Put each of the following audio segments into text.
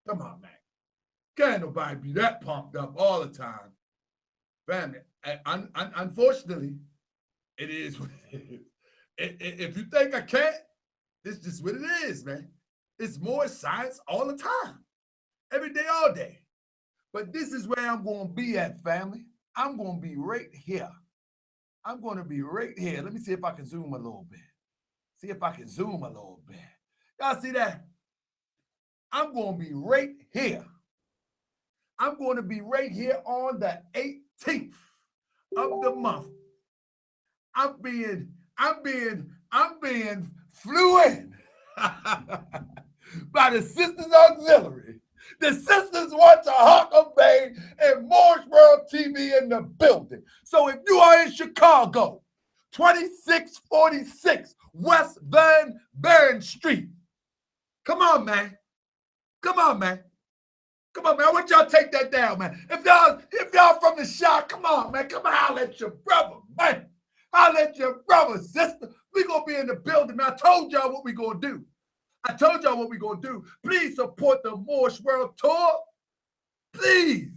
Come on, man. Can't nobody be that pumped up all the time. Family, unfortunately, it is what it is. If you think I can't, it's just what it is, man. It's more science all the time, every day, all day. But this is where I'm going to be at, family. I'm going to be right here. I'm going to be right here. Let me see if I can zoom a little bit. See if I can zoom a little bit. Y'all see that? I'm going to be right here. I'm going to be right here on the 18th of the month. I'm being flew in by the Sisters Auxiliary. The sisters want to Huckabee and Moorish World TV in the building. So if you are in Chicago, 2646 West Van Buren Street, come on, man. Come on, man. Come on, man. I want y'all to take that down, man. If y'all from the shop, come on, man. Come on, holler at your brother, man. Holler at your brother, sister. We gonna be in the building, man. I told y'all what we gonna do. Please support the Moorish World Tour. Please.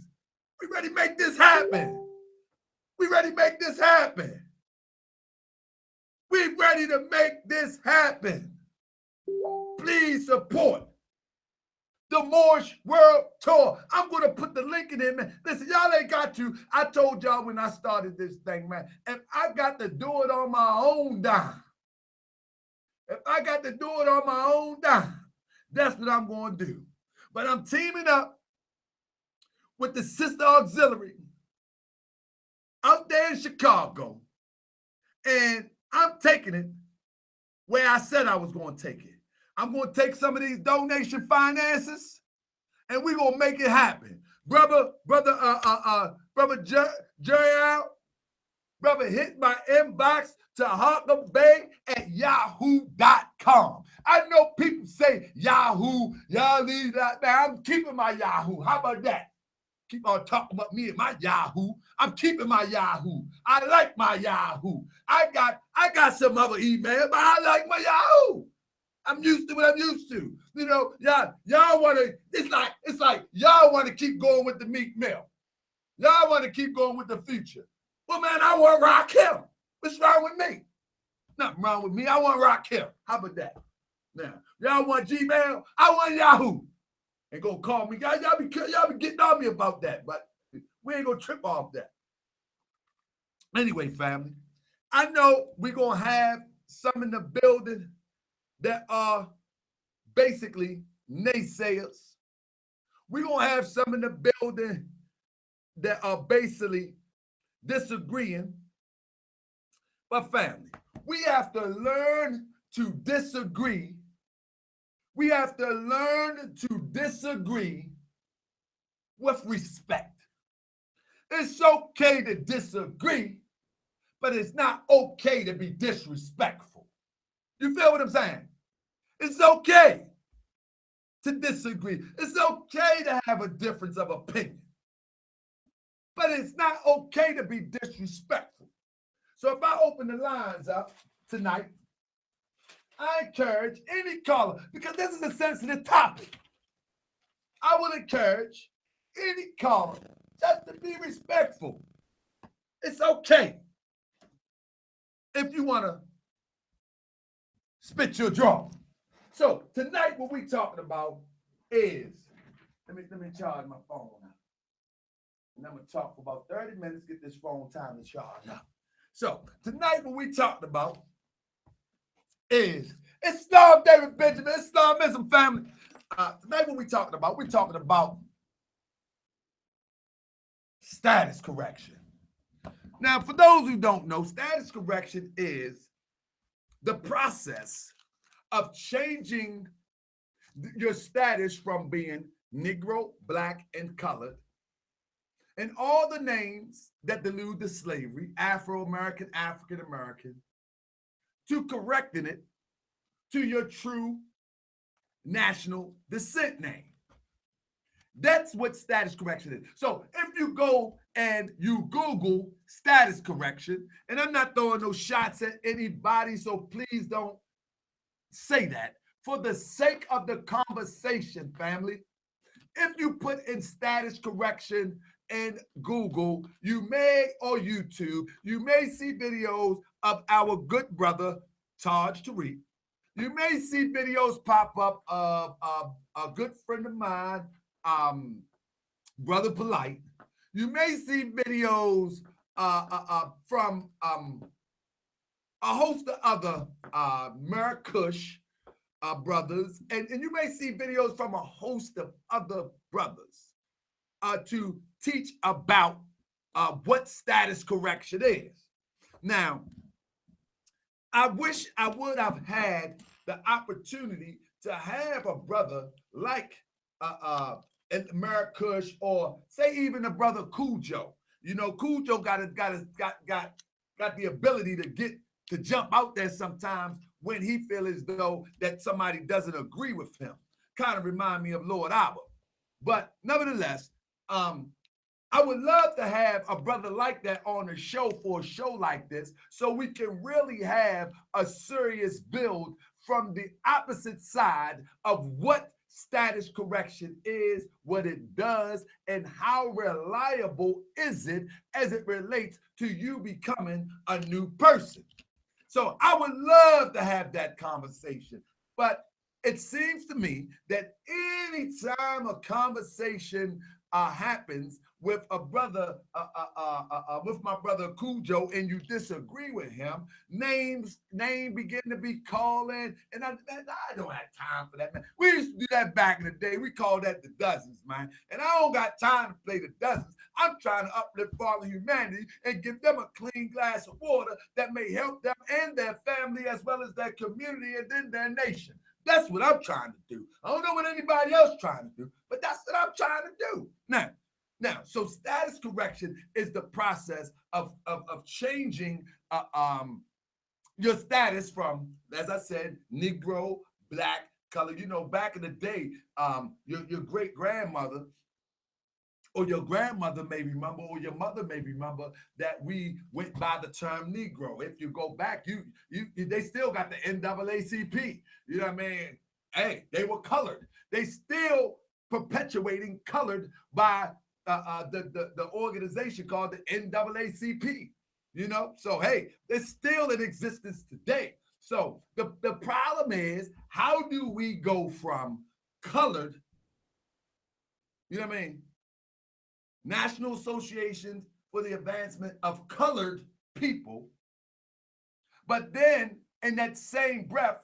We ready to make this happen. We ready to make this happen. Please support the Moorish World Tour. I'm going to put the link in there, man. Listen, y'all ain't got to. I told y'all when I started this thing, man, if I got to do it on my own dime, that's what I'm going to do. But I'm teaming up with the Sister Auxiliary out there in Chicago, and I'm taking it where I said I was going to take it. I'm going to take some of these donation finances, and we're going to make it happen. Brother Jerry, brother, hit my inbox to huckabee@yahoo.com. I know people say Yahoo, y'all need that. Man, I'm keeping my Yahoo. How about that? Keep on talking about me and my Yahoo. I'm keeping my Yahoo. I like my Yahoo. I got some other email, but I like my Yahoo. I'm used to what I'm used to. You know, y'all want to, it's like y'all want to keep going with the Meek Mill. Y'all want to keep going with the Future. Well, man, I want Rock Hill. What's wrong with me? Nothing wrong with me. I want Rock Hill. How about that? Now, y'all want Gmail? I want Yahoo. And go call me. Y'all be getting on me about that, but we ain't gonna trip off that. Anyway, family, I know we're gonna have some in the building that are basically naysayers. We're gonna have some in the building that are basically disagreeing. But family, we have to learn to disagree. We have to learn to disagree with respect. It's okay to disagree, but it's not okay to be disrespectful. You feel what I'm saying? It's okay to disagree. It's okay to have a difference of opinion, but it's not okay to be disrespectful. So if I open the lines up tonight, I encourage any caller, because this is a sensitive topic. I will encourage any caller just to be respectful. It's okay if you want to spit your draw. So tonight what we talking about is, let me charge my phone now. And I'm going to talk for about 30 minutes, get this phone time to charge up. So tonight what we talking about is Islam, David Benjamin, Islamism, family. Tonight what we're talking about status correction. Now, for those who don't know, status correction is the process of changing your status from being Negro, Black, and colored, and all the names that delude to slavery, Afro-American, African-American, to correcting it to your true national descent name. That's what status correction is. So if you go and you Google status correction, and I'm not throwing no shots at anybody, so please don't say that. For the sake of the conversation, family, if you put in status correction in Google, you may, or YouTube, you may see videos of our good brother, Taj Tariq. You may see videos pop up of a good friend of mine, Brother Polite. You may see videos from a host of other Marakush brothers, and you may see videos from a host of other brothers to teach about what status correction is. Now, I wish I would have had the opportunity to have a brother like Marakush, or say even a brother Cujo. You know, Cujo got the ability to jump out there sometimes when he feel as though that somebody doesn't agree with him. Kind of remind me of Lord Abba. But nevertheless, I would love to have a brother like that on a show for a show like this, so we can really have a serious build from the opposite side of what status correction is, what it does, and how reliable is it as it relates to you becoming a new person. So I would love to have that conversation, but it seems to me that anytime a conversation happens with a brother, with my brother Cujo, and you disagree with him, name begin to be calling, and I don't have time for that, man. We used to do that back in the day. We called that the dozens, man. And I don't got time to play the dozens. I'm trying to uplift all of humanity and give them a clean glass of water that may help them and their family, as well as their community and then their nation. That's what I'm trying to do. I don't know what anybody else trying to do, but that's what I'm trying to do. Now, so status correction is the process of changing your status from, as I said, Negro, Black, color. You know, back in the day, your great grandmother or your grandmother may remember, or your mother may remember, that we went by the term Negro. If you go back, they still got the NAACP. You know what I mean? Hey, they were colored. They still perpetuating colored by the organization called the NAACP. You know, so hey, it's still in existence today. So the problem is, how do we go from colored, you know what I mean, National Association for the Advancement of Colored People, but then in that same breath,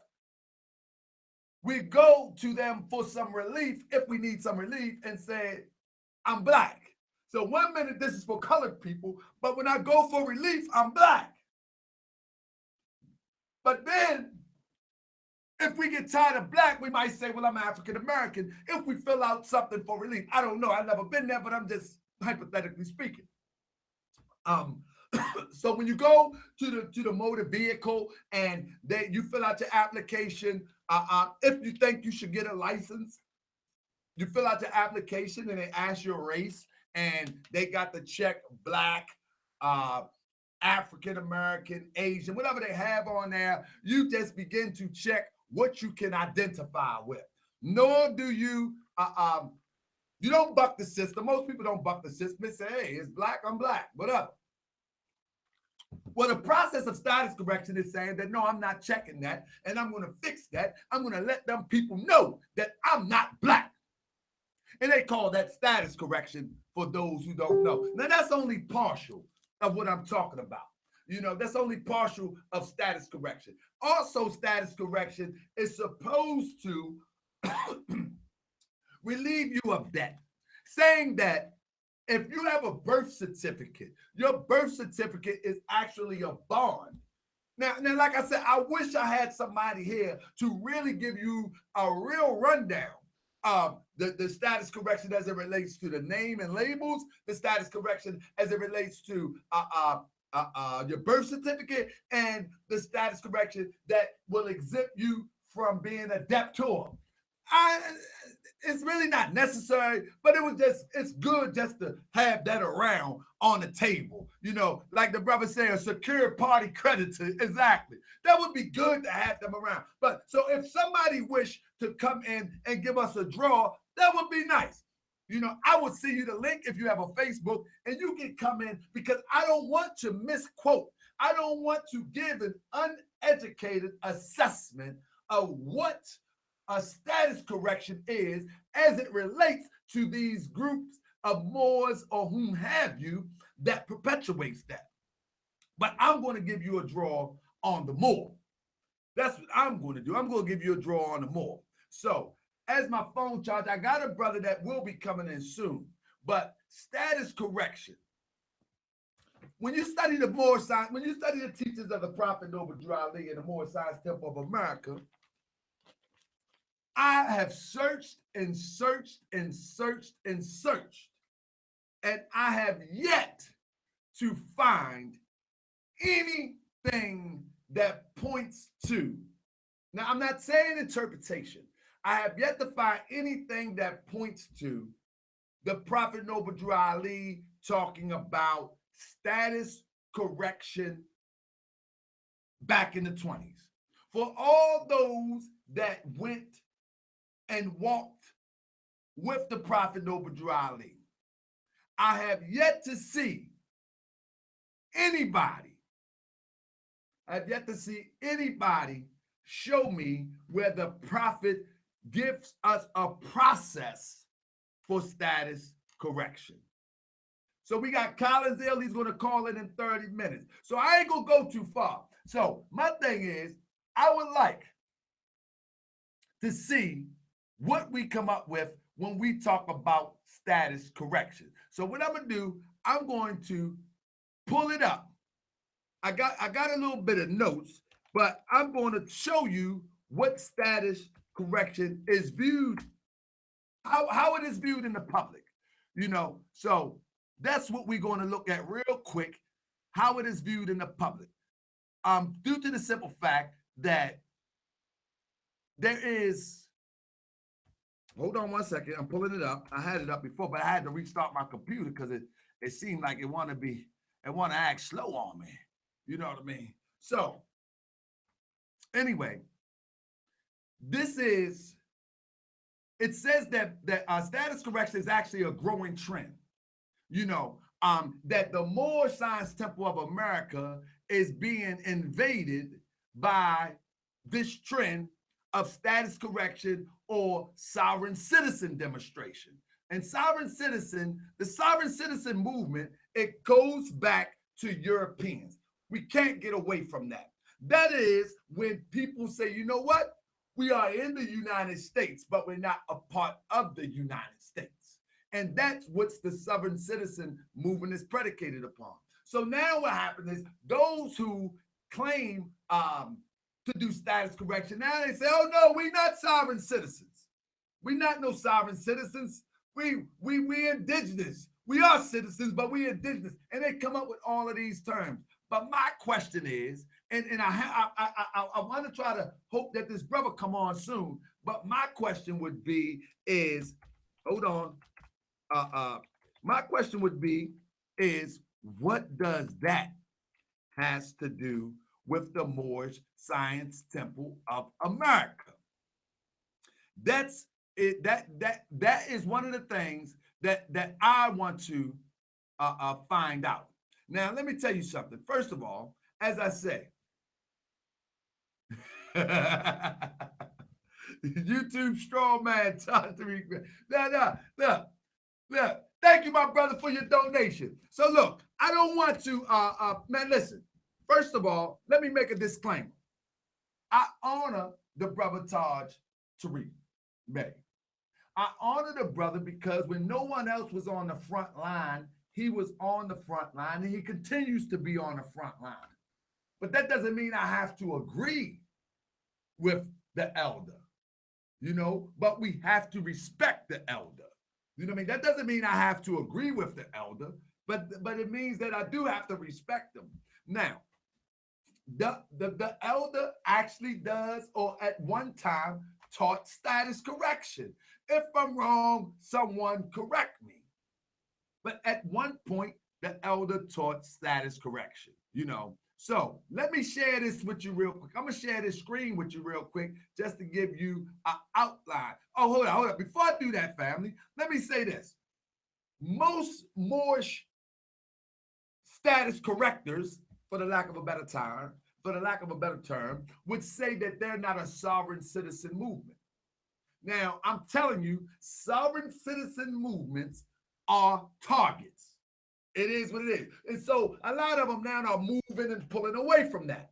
we go to them for some relief, if we need some relief, and say, I'm Black. So 1 minute this is for colored people, but when I go for relief, I'm Black. But then, if we get tired of Black, we might say, well, I'm African American, if we fill out something for relief. I don't know. I've never been there, but I'm just hypothetically speaking. So when you go to the motor vehicle and you fill out your application, if you think you should get a license, you fill out your application and they ask your race, and they got to check Black, African American, Asian, whatever they have on there. You just begin to check what you can identify with. Nor do you you don't buck the system. Most people don't buck the system. They say, hey, it's Black, I'm Black, whatever. Well, the process of status correction is saying that, no, I'm not checking that, and I'm going to fix that. I'm going to let them people know that I'm not Black. And they call that status correction, for those who don't know. Now, that's only partial of what I'm talking about. You know, that's only partial of status correction. Also, status correction is supposed to relieve you of debt, saying that if you have a birth certificate, your birth certificate is actually a bond. Now, like I said, I wish I had somebody here to really give you a real rundown of the status correction as it relates to the name and labels, the status correction as it relates to your birth certificate, and the status correction that will exempt you from being a debtor. It's really not necessary, but it's good just to have that around on the table. You know, like the brother said, a secured party creditor, exactly. That would be good to have them around. But so if somebody wish to come in and give us a draw, that would be nice. You know, I will send you the link if you have a Facebook, and you can come in, because I don't want to misquote. I don't want to give an uneducated assessment of what a status correction is as it relates to these groups of Moors or whom have you that perpetuates that. But I'm going to give you a draw on the Moor. That's what I'm going to do. I'm going to give you a draw on the Moor. So as my phone charge, I got a brother that will be coming in soon. But status correction. When you study the Moorish Science, when you study the teachings of the Prophet Noble Drew Ali in the Moorish Science Temple of America, I have searched and searched and searched and searched, and I have yet to find anything that points to. Now, I'm not saying interpretation. I have yet to find anything that points to the Prophet Noble Drew Ali talking about status correction back in the 20s. For all those that went and walked with the Prophet Noble Drew Ali, I have yet to see anybody show me where the Prophet gives us a process for status correction. So we got Collins Hill. He's going to call it in 30 minutes. So I ain't going to go too far. So my thing is, I would like to see what we come up with when we talk about status correction. So what I'm going to do, I'm going to pull it up. I got a little bit of notes, but I'm going to show you what status correction is viewed, how it is viewed in the public. You know, so that's what we're going to look at real quick, how it is viewed in the public. Due to the simple fact that there is, hold on one second, I'm pulling it up. I had it up before, but I had to restart my computer because it seemed like it want to act slow on me. You know what I mean? So anyway, it says that status correction is actually a growing trend. You know, that the Moorish Science Temple of America is being invaded by this trend of status correction or sovereign citizen demonstration. And the sovereign citizen movement, it goes back to Europeans. We can't get away from that. That is when people say, you know what? We are in the United States, but we're not a part of the United States. And that's what the sovereign citizen movement is predicated upon. So now what happens is those who claim to do status correction, now they say, oh no, we're not sovereign citizens. We're not no sovereign citizens. We indigenous. We are citizens, but we indigenous. And they come up with all of these terms. But my question is, and I want to try to hope that this brother come on soon. But my question would be is, hold on. My question would be is, what does that has to do with the Moorish Science Temple of America? That's it. That is one of the things that I want to find out. Now, let me tell you something. First of all, as I say, YouTube strong man, look. Thank you, my brother, for your donation. So look, I don't want to, man, listen. First of all, let me make a disclaimer. I honor the brother Taj Tariq Bey. I honor the brother because when no one else was on the front line, he was on the front line, and he continues to be on the front line. But that doesn't mean I have to agree with the elder, you know, but we have to respect the elder. You know what I mean? That doesn't mean I have to agree with the elder, but it means that I do have to respect them. Now, the elder actually does, or at one time, taught status correction. If I'm wrong, someone correct me. But at one point, the elder taught status correction, you know. So let me share this with you real quick. I'm going to share this screen with you real quick just to give you an outline. Oh, hold on. Before I do that, family, let me say this. most Moorish status correctors, for the lack of a better term, would say that they're not a sovereign citizen movement. Now, I'm telling you, sovereign citizen movements are targets. It is what it is. And so a lot of them now are moving and pulling away from that.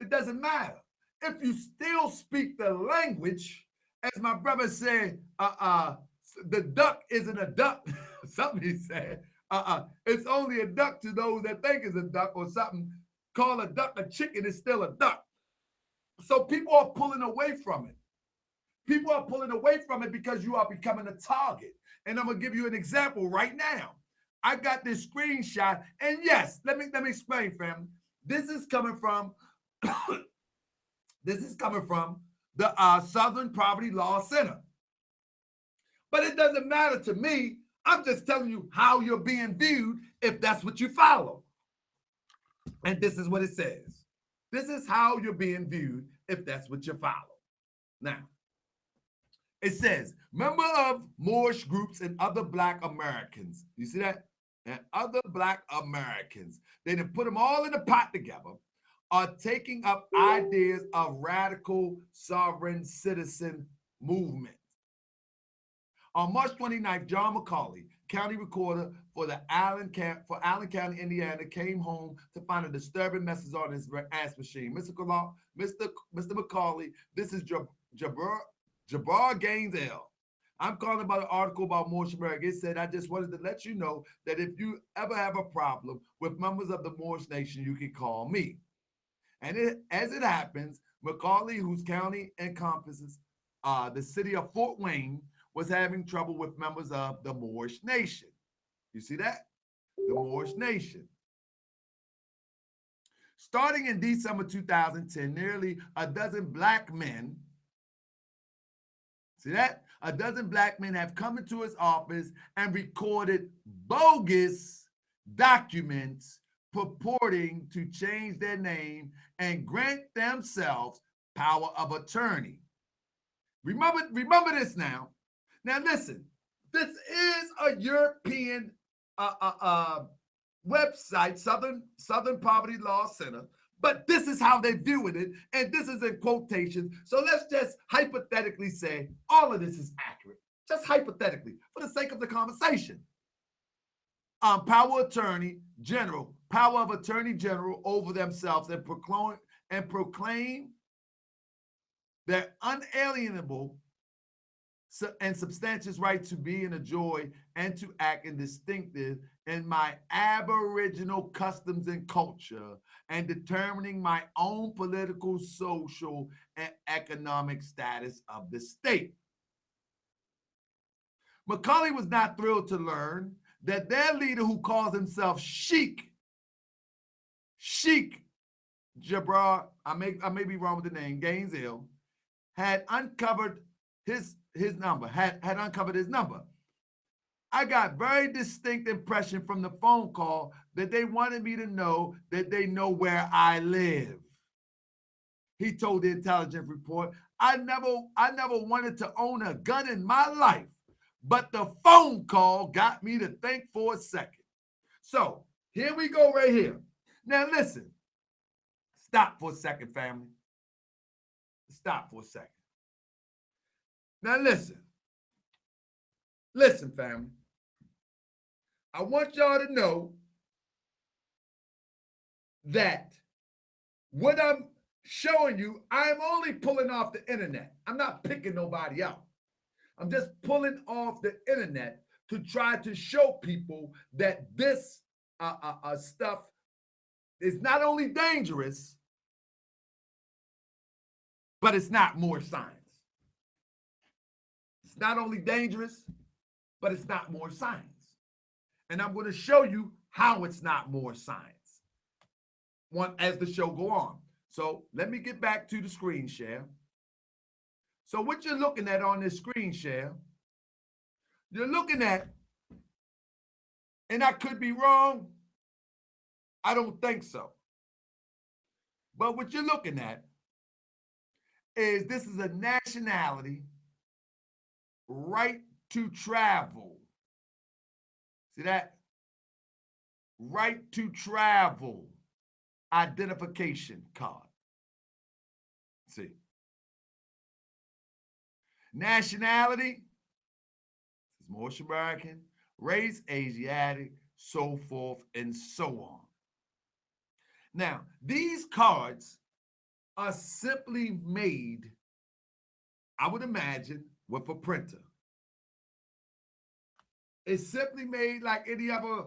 It doesn't matter. If you still speak the language, as my brother said, the duck isn't a duck. Something he said. It's only a duck to those that think it's a duck, or something. Call a duck a chicken, is still a duck. So people are pulling away from it. People are pulling away from it because you are becoming a target. And I'm gonna give you an example right now. I got this screenshot, and yes, let me explain, family. This is coming from the Southern Poverty Law Center. But it doesn't matter to me. I'm just telling you how you're being viewed if that's what you follow. And this is what it says. This is how you're being viewed if that's what you follow. Now, it says, member of Moorish groups and other Black Americans. You see that? And other Black Americans. They done put them all in a pot together, are taking up ideas of radical sovereign citizen movement. On March 29th, John McCauley, county recorder for Allen County, Indiana, came home to find a disturbing message on his ass machine. Mr. McCauley, this is Jabbar Gaines L. I'm calling about an article about Moorish America. It said, I just wanted to let you know that if you ever have a problem with members of the Moorish Nation, you can call me. And as it happens, McCauley, whose county encompasses the city of Fort Wayne, was having trouble with members of the Moorish Nation. You see that? The Moorish Nation. Starting in December 2010, nearly a dozen Black men, see that? A dozen Black men have come into his office and recorded bogus documents purporting to change their name and grant themselves power of attorney. Remember this now. Now listen, this is a European website, Southern Poverty Law Center, but this is how they're doing it, and this is in quotations. So let's just hypothetically say all of this is accurate, just hypothetically, for the sake of the conversation. Power of attorney general over themselves and proclaim their unalienable and substantious right to be and enjoy and to act in distinctive in my aboriginal customs and culture, and determining my own political, social, and economic status of the state. McCauley was not thrilled to learn that their leader, who calls himself Sheikh Jabbar, I may be wrong with the name, Gainesville, had uncovered his number, had uncovered his number. I got very distinct impression from the phone call that they wanted me to know that they know where I live. He told the intelligence report, I never wanted to own a gun in my life, but the phone call got me to think for a second. So here we go right here. Now listen, stop for a second, family. Stop for a second. Now listen, family. I want y'all to know that what I'm showing you, I'm only pulling off the internet. I'm not picking nobody out. I'm just pulling off the internet to try to show people that this stuff is not only dangerous, but it's not Moorish science. It's not only dangerous, but it's not Moorish science. And I'm going to show you how it's not Moorish science as the show go on. So let me get back to the screen share. So what you're looking at on this screen share, you're looking at, and I could be wrong, I don't think so. But what you're looking at is this is a nationality right to travel See that? Right to travel identification card. See. Nationality is Moorish American, race Asiatic, so forth and so on. Now, these cards are simply made, I would imagine, with a printer. It's simply made like any other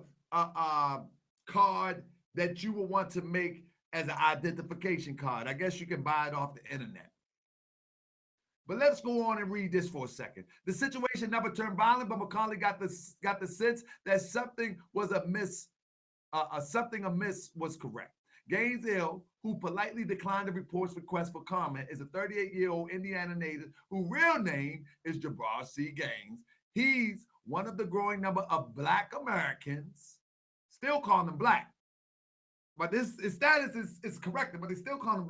card that you would want to make as an identification card. I guess you can buy it off the internet. But let's go on and read this for a second. The situation never turned violent, but Macaulay got the sense that something was amiss. Something amiss was correct. Gainesville, who politely declined the report's request for comment, is a 38-year-old Indiana native whose real name is Jabbar C. Gaines. He's one of the growing number of Black Americans, still calling them Black, but his status is corrected, but they still call him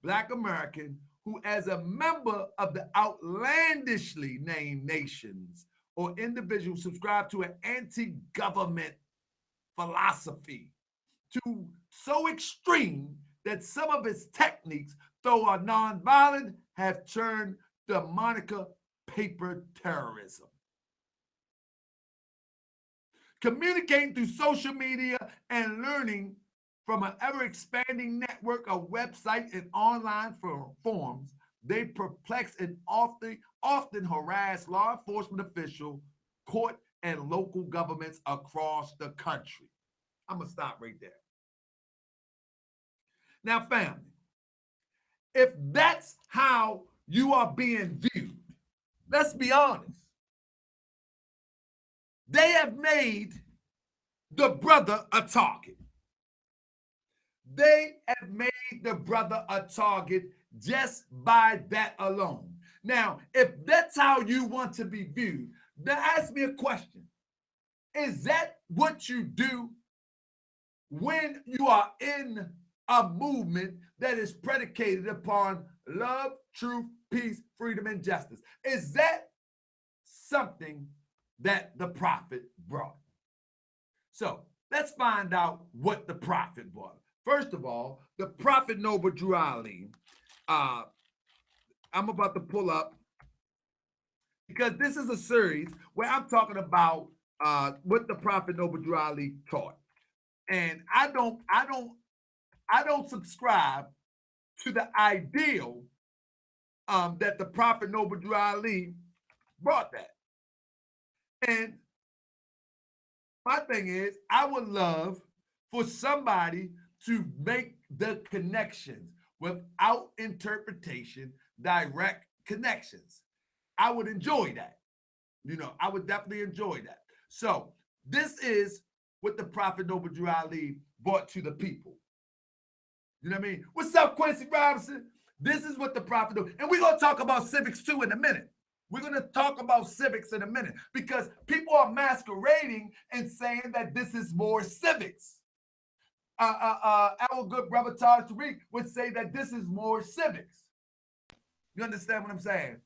Black American, who as a member of the outlandishly named nations or individuals subscribe to an anti-government philosophy to so extreme that some of its techniques, though are nonviolent, have turned the moniker paper terrorism. Communicating through social media and learning from an ever-expanding network of websites and online forums, they perplex and often harass law enforcement officials, court, and local governments across the country. I'm going to stop right there. Now, family, if that's how you are being viewed, let's be honest. They have made the brother a target. They have made the brother a target just by that alone. Now, if that's how you want to be viewed, now ask me a question. Is that what you do when you are in a movement that is predicated upon love, truth, peace, freedom, and justice? Is that something that the prophet brought? So let's find out what the prophet brought. First of all, the prophet Noble Drew Ali, I'm about to pull up, because this is a series where I'm talking about what the prophet Noble Drew Ali taught. And I don't subscribe to the ideal that the prophet Noble Drew Ali brought that. And my thing is, I would love for somebody to make the connections without interpretation, direct connections. I would enjoy that. I would definitely enjoy that. So this is what the prophet Noble Drew Ali brought to the people. You know what I mean? What's up, Quincy Robinson? This is what the prophet do. And we're going to talk about civics too in a minute. We're going to talk about civics in a minute, because people are masquerading and saying that this is more civics. Our good brother Taj Tariq would say that this is more civics. You understand what I'm saying?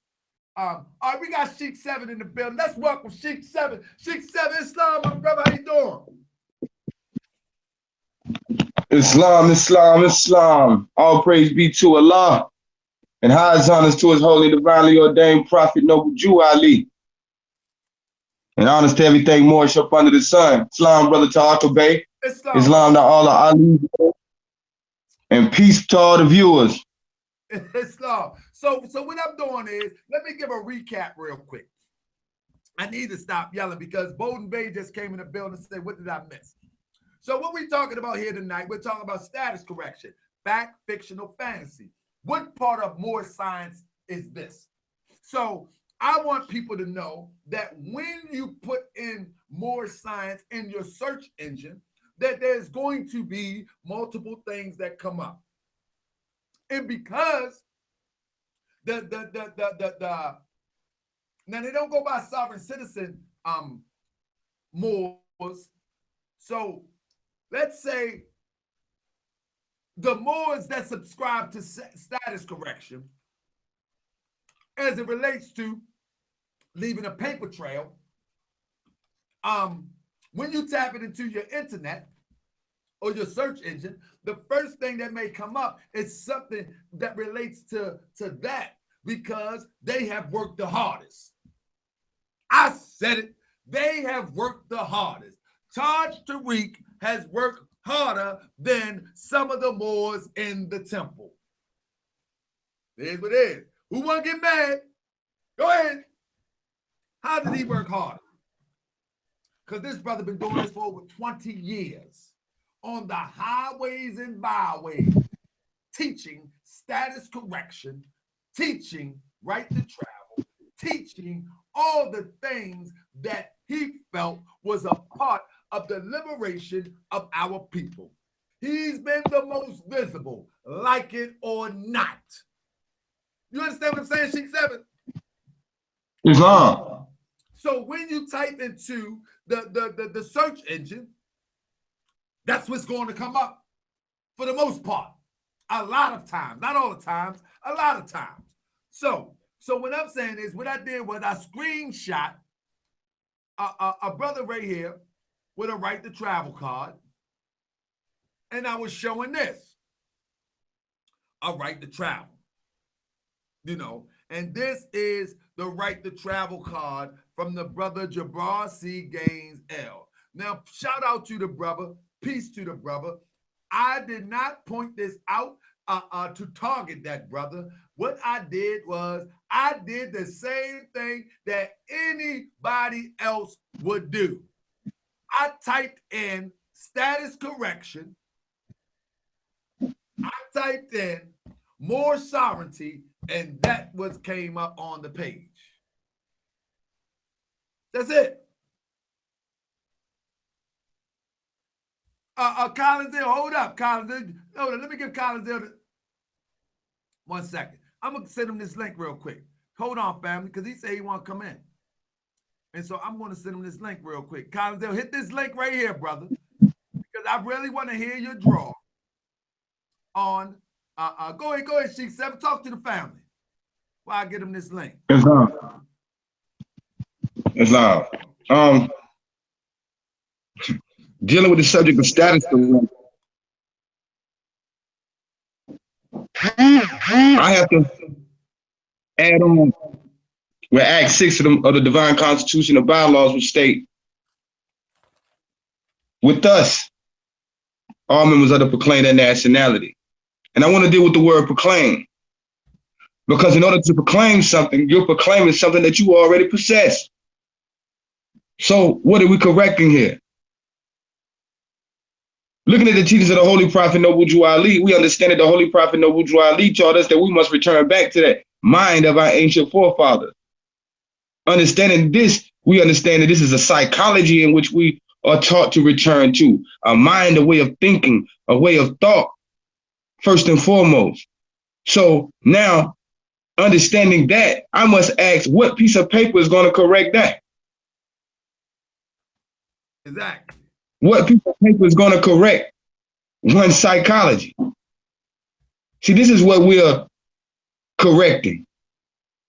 All right, we got Sheikh 7 in the building. Let's welcome Sheikh 7. Sheikh 7 Islam, my brother, how you doing? Islam. All praise be to Allah. And highest honors to his holy, divinely ordained prophet, Noble Drew Ali. And honors to everything Moorish up under the sun. Islam, brother Ta'aka Bey. Islam to all of Ali. And peace to all the viewers. Islam. So what I'm doing is, let me give a recap real quick. I need to stop yelling because Bowden Bay just came in the building and said, what did I miss? So what we're talking about here tonight, we're talking about status correction, fact, fictional, fantasy. What part of Moorish science is this? So I want people to know that when you put in Moorish science in your search engine, that there's going to be multiple things that come up. And because now they don't go by sovereign citizen Moors. So let's say the Moors that subscribe to status correction, as it relates to leaving a paper trail, When you tap it into your internet or your search engine, the first thing that may come up is something that relates to that, because they have worked the hardest. I said it. They have worked the hardest. Taj Tariq has worked harder than some of the Moors in the temple. Here's what it is. Who want to get mad? Go ahead. How did he work harder? Because this brother been doing this for over 20 years on the highways and byways, teaching status correction, teaching right to travel, teaching all the things that he felt was a part of the liberation of our people. He's been the most visible, like it or not. You understand what I'm saying, Sheikh Seven? Islam. So when you type into the search engine, that's what's going to come up for the most part. A lot of times, not all the times, a lot of times. So what I'm saying is, what I did was I screenshot a brother right here with a right to travel card, and I was showing this, a right to travel, you know, and this is the right to travel card from the brother Jabbar C. Gaines L. Now, shout out to the brother, peace to the brother. I did not point this out to target that brother. What I did was I did the same thing that anybody else would do. I typed in status correction. I typed in more sovereignty, and that was came up on the page. That's it. Collinsdale, hold up, Collinsdale. Hold on, let me give Collinsdale 1 second. I'm gonna send him this link real quick. Hold on, family, because he said he want to come in. And so I'm gonna send him this link real quick. Collinsdale, hit this link right here, brother, because I really want to hear your draw on go ahead, Sheikh Seven. Talk to the family while I get him this link. Islam. Dealing with the subject of status correction, I have to add on where Act 6 of the Divine Constitution of Bylaws would state, with us, all members of the proclaim their nationality. And I want to deal with the word proclaim, because in order to proclaim something, you're proclaiming something that you already possess. So what are we correcting here? Looking at the teachings of the Holy Prophet Noble Drew Ali, we understand that the Holy Prophet Noble Drew Ali taught us that we must return back to that mind of our ancient forefathers. Understanding this, we understand that this is a psychology in which we are taught to return to, a mind, a way of thinking, a way of thought, first and foremost. So now, understanding that, I must ask, what piece of paper is going to correct that? Exactly. What piece of paper is going to correct one's psychology? See, this is what we are correcting.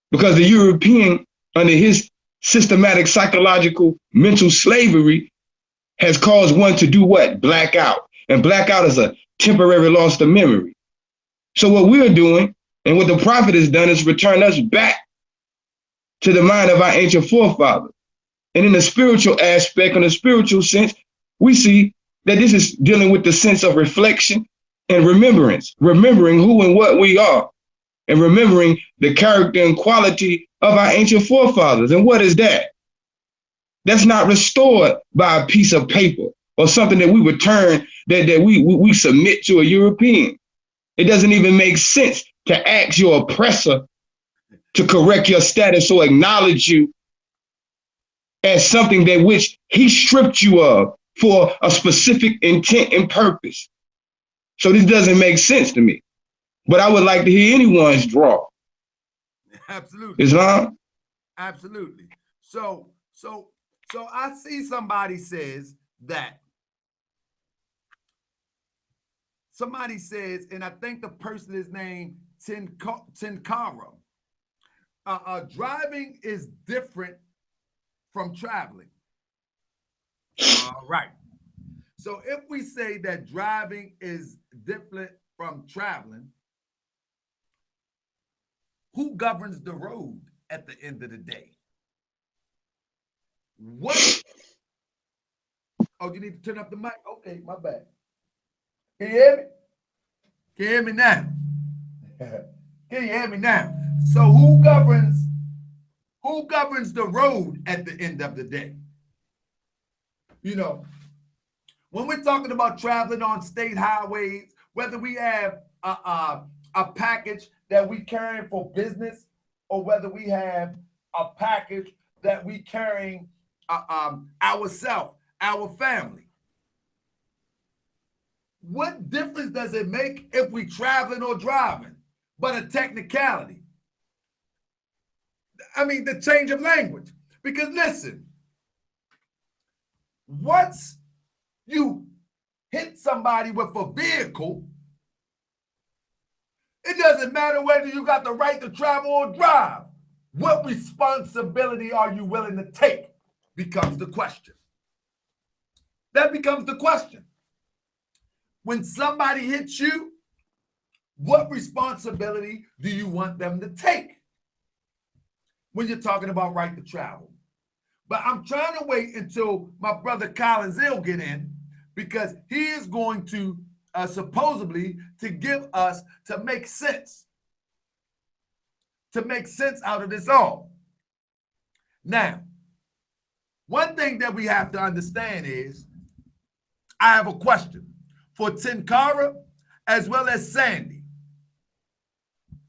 Because the European, under his systematic psychological mental slavery, has caused one to do what? Black out. And black out is a temporary loss of memory. So what we're doing, and what the prophet has done, is return us back to the mind of our ancient forefathers. And in the spiritual aspect, in the spiritual sense, we see that this is dealing with the sense of reflection and remembrance, remembering who and what we are, and remembering the character and quality of our ancient forefathers. And what is that? That's not restored by a piece of paper or something that we return, that we submit to a European. It doesn't even make sense to ask your oppressor to correct your status or acknowledge you as something that which he stripped you of for a specific intent and purpose. So this doesn't make sense to me. But I would like to hear anyone's draw. Absolutely. Islam? Absolutely. So I see somebody says that. Somebody says, and I think the person is named Tinkara. Driving is different from traveling. All right. So if we say that driving is different from traveling, who governs the road at the end of the day? What? Oh, you need to turn up the mic? Okay, my bad. Can you hear me? Can you hear me now? Can you hear me now? So who governs the road at the end of the day? You know, when we're talking about traveling on state highways, whether we have a package that we carrying for business or whether we have a package that we carrying ourselves, our family, what difference does it make if we traveling or driving? But a technicality. I mean, the change of language. Because listen, once you hit somebody with a vehicle, it doesn't matter whether you got the right to travel or drive. What responsibility are you willing to take becomes the question. That becomes the question. When somebody hits you, what responsibility do you want them to take when you're talking about right to travel? But I'm trying to wait until my brother Collins will get in because he is going to supposedly to give us to make sense out of this all. Now, one thing that we have to understand is I have a question for Tinkara as well as Sandy.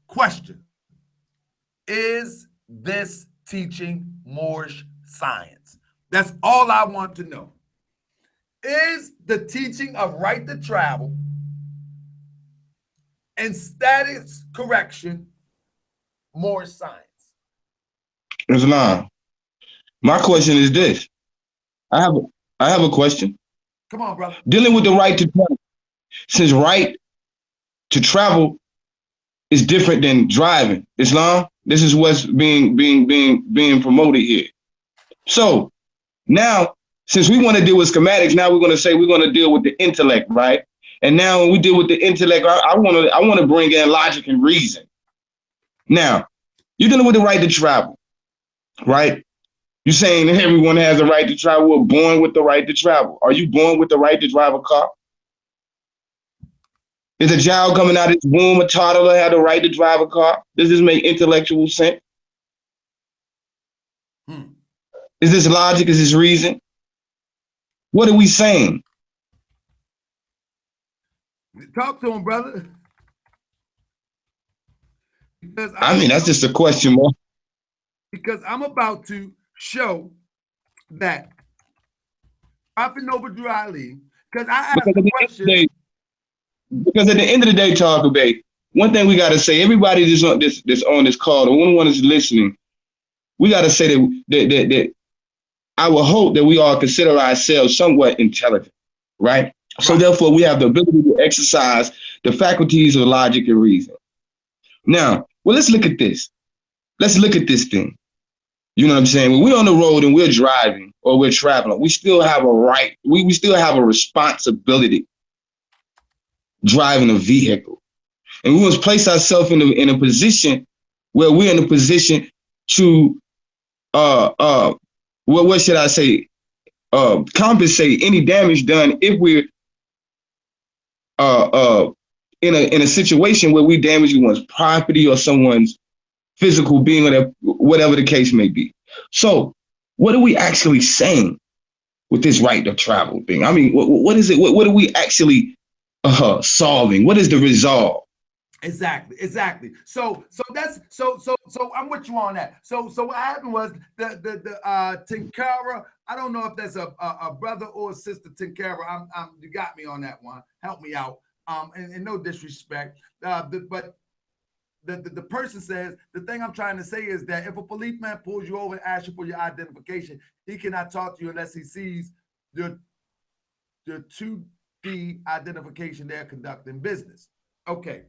Question: is this teaching Moorish science? That's all I want to know. Is the teaching of right to travel and status correction Moorish science? Islam. My question is this. I have a, I have a question. Come on, brother. Dealing with the right to travel. Since right to travel is different than driving. Islam, this is what's being promoted here. So now, since we want to deal with schematics, now we're going to say we're going to deal with the intellect, right? And now when we deal with the intellect, I want to bring in logic and reason. Now, you're dealing with the right to travel, right? You're saying that everyone has a right to travel. We're born with the right to travel. Are you born with the right to drive a car? Is a child coming out of his womb, a toddler, have the right to drive a car? Does this make intellectual sense? Is this logic? Is this reason? What are we saying? Talk to him, brother. Because that's just a question mark. Because I'm about to show that Prophet Noble Drew Ali, because I asked the question. Because at the end of the day, Talk Bay, one thing we got to say, everybody that's on this call, the one that's listening, we got to say that I would hope that we all consider ourselves somewhat intelligent, right? So therefore, we have the ability to exercise the faculties of logic and reason. Now, well, let's look at this. Let's look at this thing. You know what I'm saying? When we're on the road and we're driving or we're traveling, we still have a right. We still have a responsibility driving a vehicle. And we must place ourselves in a position where we're in a position to what should I say? Compensate any damage done if we're in a situation where we damage one's property or someone's physical being or whatever the case may be. So what are we actually saying with this right to travel thing? I mean, what is it? What are we actually solving? What is the resolve? Exactly. So I'm with you on that. So what happened was the Tinkara. I don't know if that's a brother or a sister Tinkara. You got me on that one. Help me out. And no disrespect. But the person says the thing I'm trying to say is that if a policeman pulls you over and asks you for your identification, he cannot talk to you unless he sees your 2D identification they're conducting business. Okay.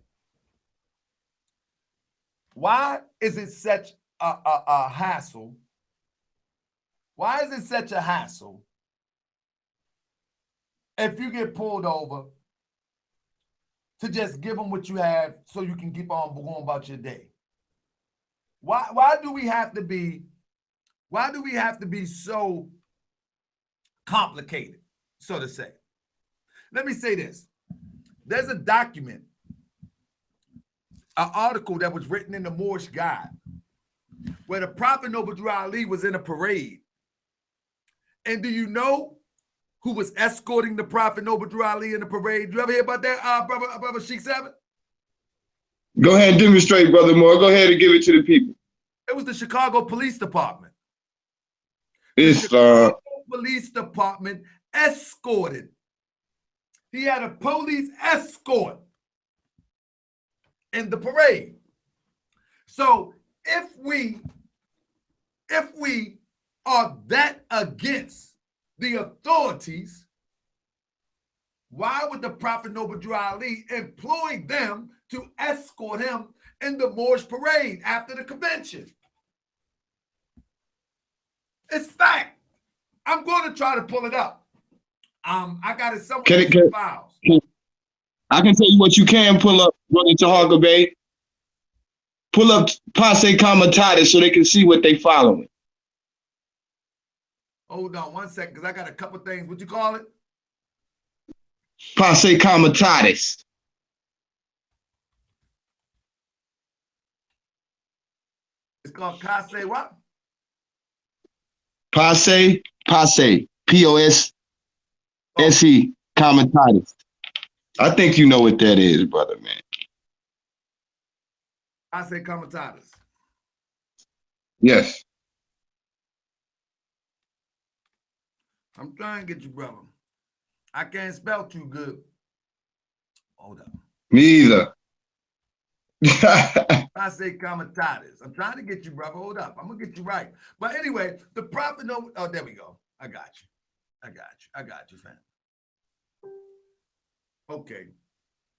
Why is it such a hassle? Why is it such a hassle if you get pulled over, to just give them what you have so you can keep on going about your day? Why do we have to be so complicated, so to say? Let me say this. There's a document, an article that was written in the Moorish Guide, where the Prophet Noble Ali was in a parade. And do you know who was escorting the Prophet Noble Ali in the parade? You ever hear about that, brother Sheikh Seven? Go ahead and demonstrate, Brother Moore. Go ahead and give it to the people. It was the Chicago Police Department. It's the Chicago Police Department escorted. He had a police escort in the parade. So if we are that against the authorities, why would the Prophet Noble Ali employ them to escort him in the Moorish parade after the convention? It's fact. I'm going to try to pull it up. I got it somewhere in the files. I can tell you what you can pull up, Brother Tahaga Bay. Pull up Passe Comitatus so they can see what they following. Hold on 1 second, because I got a couple things. What you call it? Passe Comitatus. It's called Passe what? Passe, P-O-S-S-E, Comitatus. I think you know what that is, brother, man. Passe Comitatus. Yes. I'm trying to get you, brother. I can't spell too good. Hold up. Me either. Passe Comitatus. I'm trying to get you, brother. Hold up. I'm going to get you right. But anyway, the Prophet Noble... Oh, there we go. I got you. I got you, fam. Okay.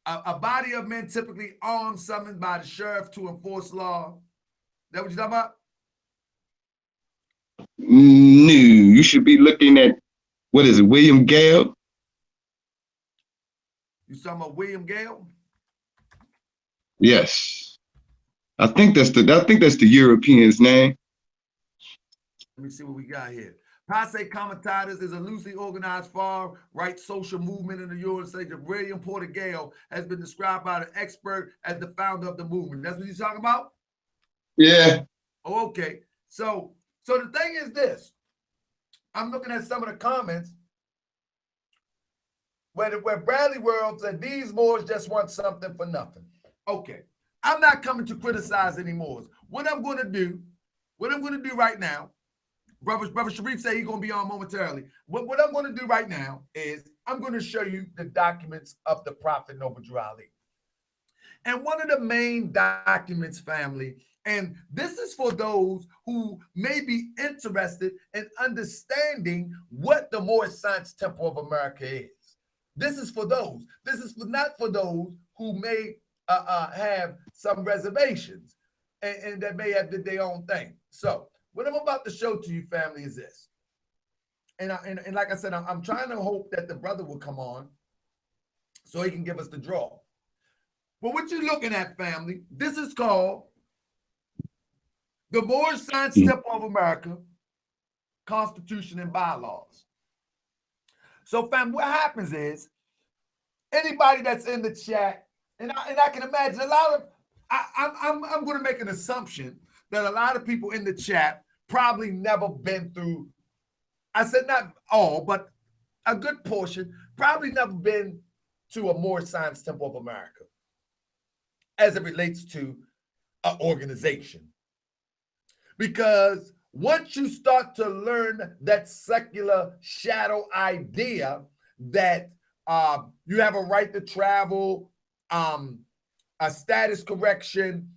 A body of men typically armed, summoned by the sheriff to enforce law. That what you talking about? No, you should be looking at, what is it, William Gale? You talking about William Gale? Yes. I think that's the European's name. Let me see what we got here. Passe Comitatus is a loosely organized far-right social movement in the United States. William Porter Gale has been described by the expert as the founder of the movement. That's what you're talking about? Yeah. Oh, okay. So the thing is this. I'm looking at some of the comments where Bradley World said these Moors just want something for nothing. Okay. I'm not coming to criticize any Moors. What I'm going to do right now, Brother Sharif said he's going to be on momentarily. What I'm going to do right now is I'm going to show you the documents of the Prophet Noble Ali. And one of the main documents, family, and this is for those who may be interested in understanding what the Moorish Science Temple of America is. This is for those. This is not for those who may have some reservations and that may have did their own thing. So what I'm about to show to you, family, is this. And like I said, I'm trying to hope that the brother will come on so he can give us the draw. But what you're looking at, family, this is called the Moorish Science Temple of America, Constitution and Bylaws. So, fam, what happens is anybody that's in the chat, and I can imagine a lot of, I'm going to make an assumption that a lot of people in the chat probably never been through, I said not all, but a good portion, probably never been to a Moorish Science Temple of America as it relates to an organization. Because once you start to learn that secular shadow idea that you have a right to travel, a status correction,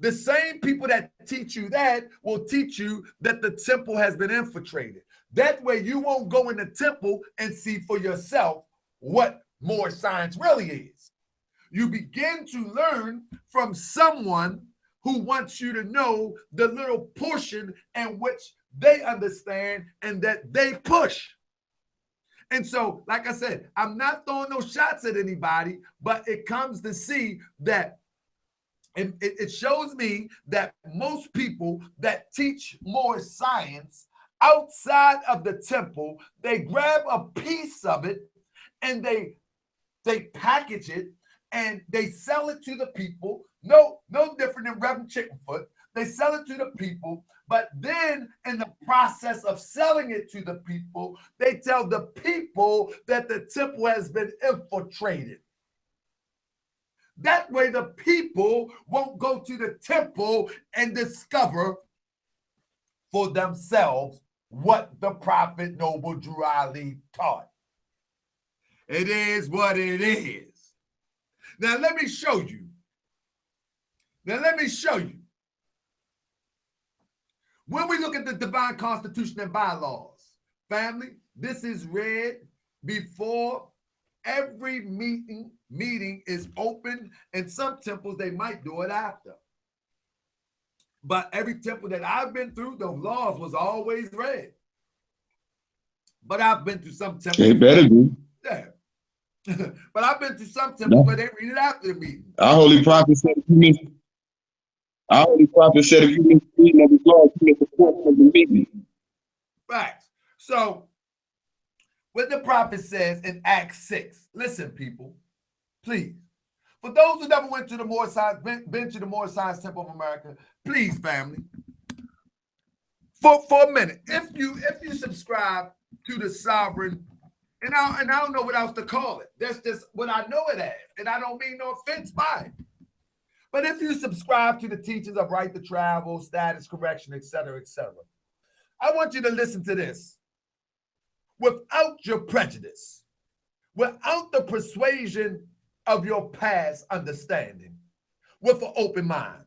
the same people that teach you that will teach you that the temple has been infiltrated. That way you won't go in the temple and see for yourself what Moorish science really is. You begin to learn from someone who wants you to know the little portion in which they understand and that they push. And so, like I said, I'm not throwing no shots at anybody, but it comes to see that it shows me that most people that teach Moorish science outside of the temple, they grab a piece of it and they package it and they sell it to the people. No different than Reverend Chickenfoot. They sell it to the people, but then in the process of selling it to the people, they tell the people that the temple has been infiltrated. That way the people won't go to the temple and discover for themselves what the Prophet Noble Drew Ali taught. It is what it is. Now let me show you. When we look at the divine constitution and bylaws, family, this is read before every meeting is open. In some temples, they might do it after. But every temple that I've been through, the laws was always read. But I've been to some temples. They better be. Yeah. But I've been to some temples where they read it after the meeting. Our Holy Prophet said, if you miss reading of his laws, you miss the portion of the meeting. Facts. So, what the Prophet says in Acts 6, listen, people, please. For those who never went to the Moorish Science, been to the Moorish Science Temple of America, please, family, for a minute, if you subscribe to the Sovereign, and I don't know what else to call it. That's just what I know it as, and I don't mean no offense by it. But if you subscribe to the teachings of right to travel, status correction, etc., I want you to listen to this. Without your prejudice, without the persuasion of your past understanding, with an open mind.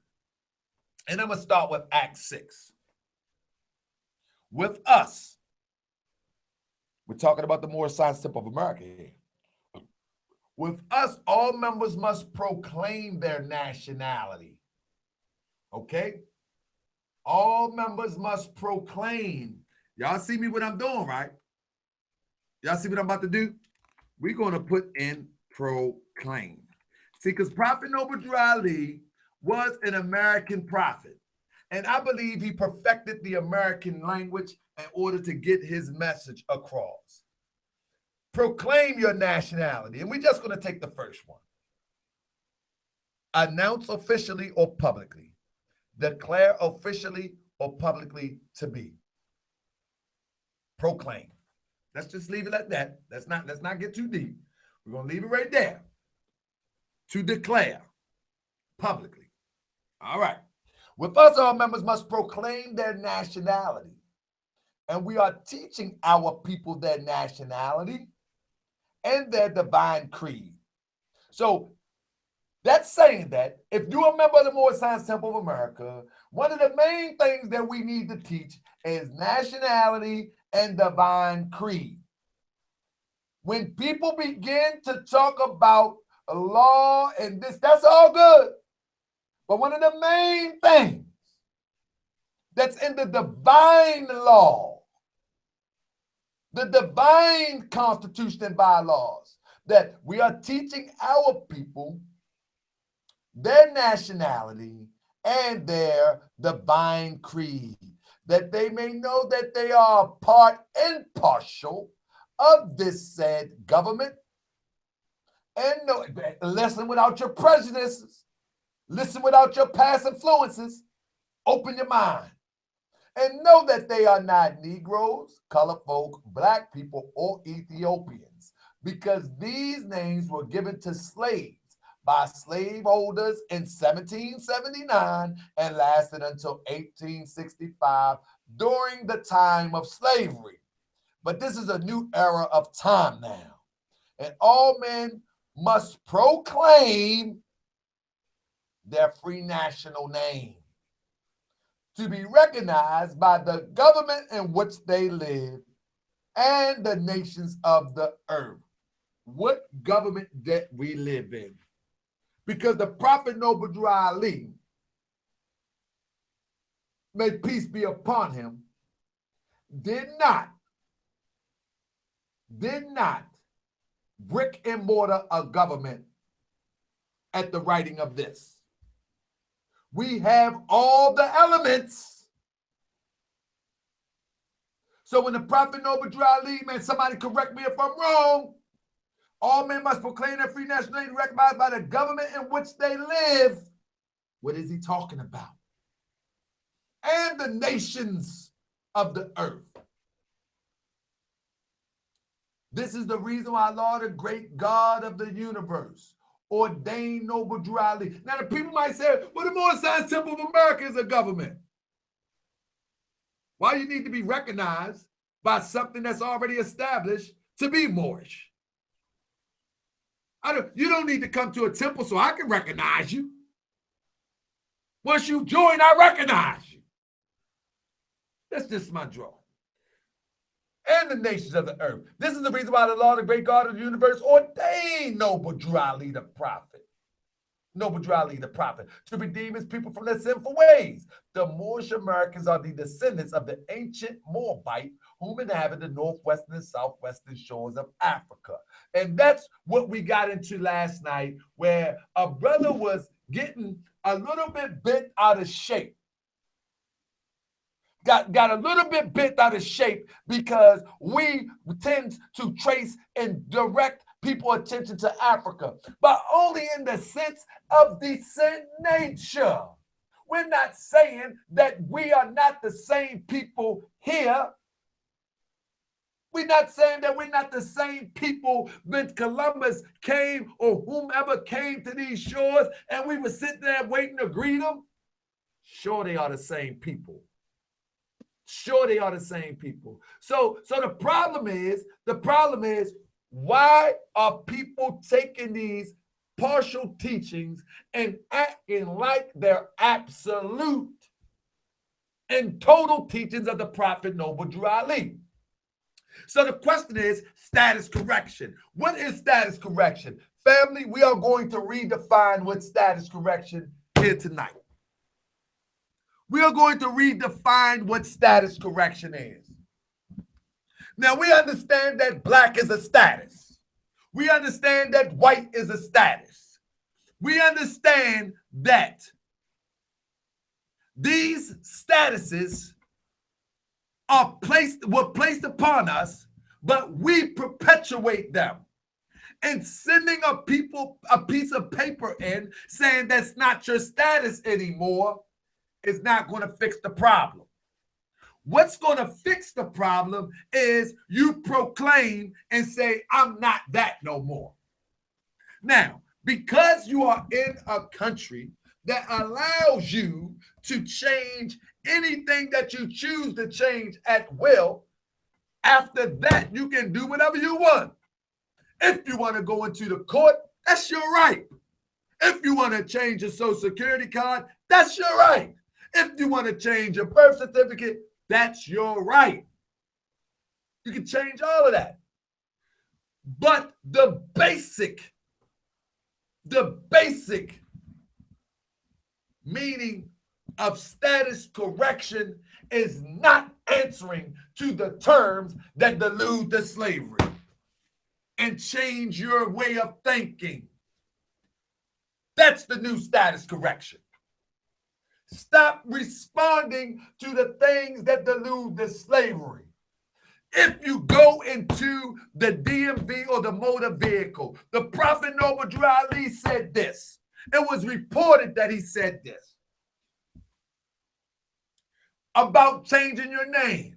And I'm going to start with Acts 6. With us, we're talking about the Moorish Science Temple of America here. With us, all members must proclaim their nationality. Okay? All members must proclaim. Y'all see me what I'm doing, right? Y'all see what I'm about to do? We're going to put in proclaim. See, because Prophet Noble Drew Ali was an American prophet. And I believe he perfected the American language in order to get his message across. Proclaim your nationality. And we're just going to take the first one. Announce officially or publicly. Declare officially or publicly to be. Proclaim. Let's just leave it at that. Let's not get too deep. We're going to leave it right there. To declare publicly. All right. With us, all members must proclaim their nationality. And we are teaching our people their nationality and their divine creed. So that's saying that if you're a member of the Moorish Science Temple of America, one of the main things that we need to teach is nationality and divine creed. When people begin to talk about law and this, that's all good. But one of the main things that's in the divine law, the divine constitution and bylaws, that we are teaching our people their nationality and their divine creed, that they may know that they are part and partial of this said government. And no, listen without your prejudices, listen without your past influences, open your mind. And know that they are not Negroes, colored folk, black people, or Ethiopians, because these names were given to slaves by slaveholders in 1779 and lasted until 1865 during the time of slavery. But this is a new era of time now. And all men must proclaim their free national name to be recognized by the government in which they live and the nations of the earth. What government that we live in? Because the Prophet Noble Drew Ali, may peace be upon him, did not did not brick and mortar a government at the writing of this. We have all the elements. So when the Prophet Noble Drew Ali, man, somebody correct me if I'm wrong, all men must proclaim their free nationality recognized by the government in which they live. What is he talking about? And the nations of the earth. This is the reason why Allah, the great God of the universe, ordained Noble Drew Ali. Now the people might say, well, the Moorish Science Temple of America is a government. Why you need to be recognized by something that's already established to be Moorish? You don't need to come to a temple so I can recognize you. Once you join, I recognize you. That's just my draw. And the nations of the earth. This is the reason why the Lord, the great God of the universe, ordained Noble Drew Ali the prophet. Noble Drew Ali the prophet, to redeem his people from their sinful ways. The Moorish Americans are the descendants of the ancient Moabite whom inhabit the northwestern and southwestern shores of Africa. And that's what we got into last night, where a brother was getting a little bit bent out of shape. Got a little bit bent out of shape because we tend to trace and direct people's attention to Africa, but only in the sense of descent nature. We're not saying that we are not the same people here. We're not saying that we're not the same people when Columbus came or whomever came to these shores and we were sitting there waiting to greet them. Sure, they are the same people. Sure, they are the same people. So the problem is, why are people taking these partial teachings and acting like they're absolute and total teachings of the Prophet Noble Drew Ali? So the question is status correction. What is status correction? Family, we are going to redefine what status correction here tonight. We are going to redefine what status correction is. Now, we understand that black is a status. We understand that white is a status. We understand that these statuses were placed upon us, but we perpetuate them. And sending a piece of paper in saying that's not your status anymore is not going to fix the problem. What's going to fix the problem is you proclaim and say, I'm not that no more. Now, because you are in a country that allows you to change anything that you choose to change at will, after that, you can do whatever you want. If you want to go into the court, that's your right. If you want to change your social security card, that's your right. If you want to change your birth certificate, that's your right. You can change all of that. But the basic meaning of status correction is not answering to the terms that delude to slavery and change your way of thinking. That's the new status correction. Stop responding to the things that delude to slavery. If you go into the DMV or the motor vehicle, the Prophet Noble Drew Ali said this. It was reported that he said this about changing your name.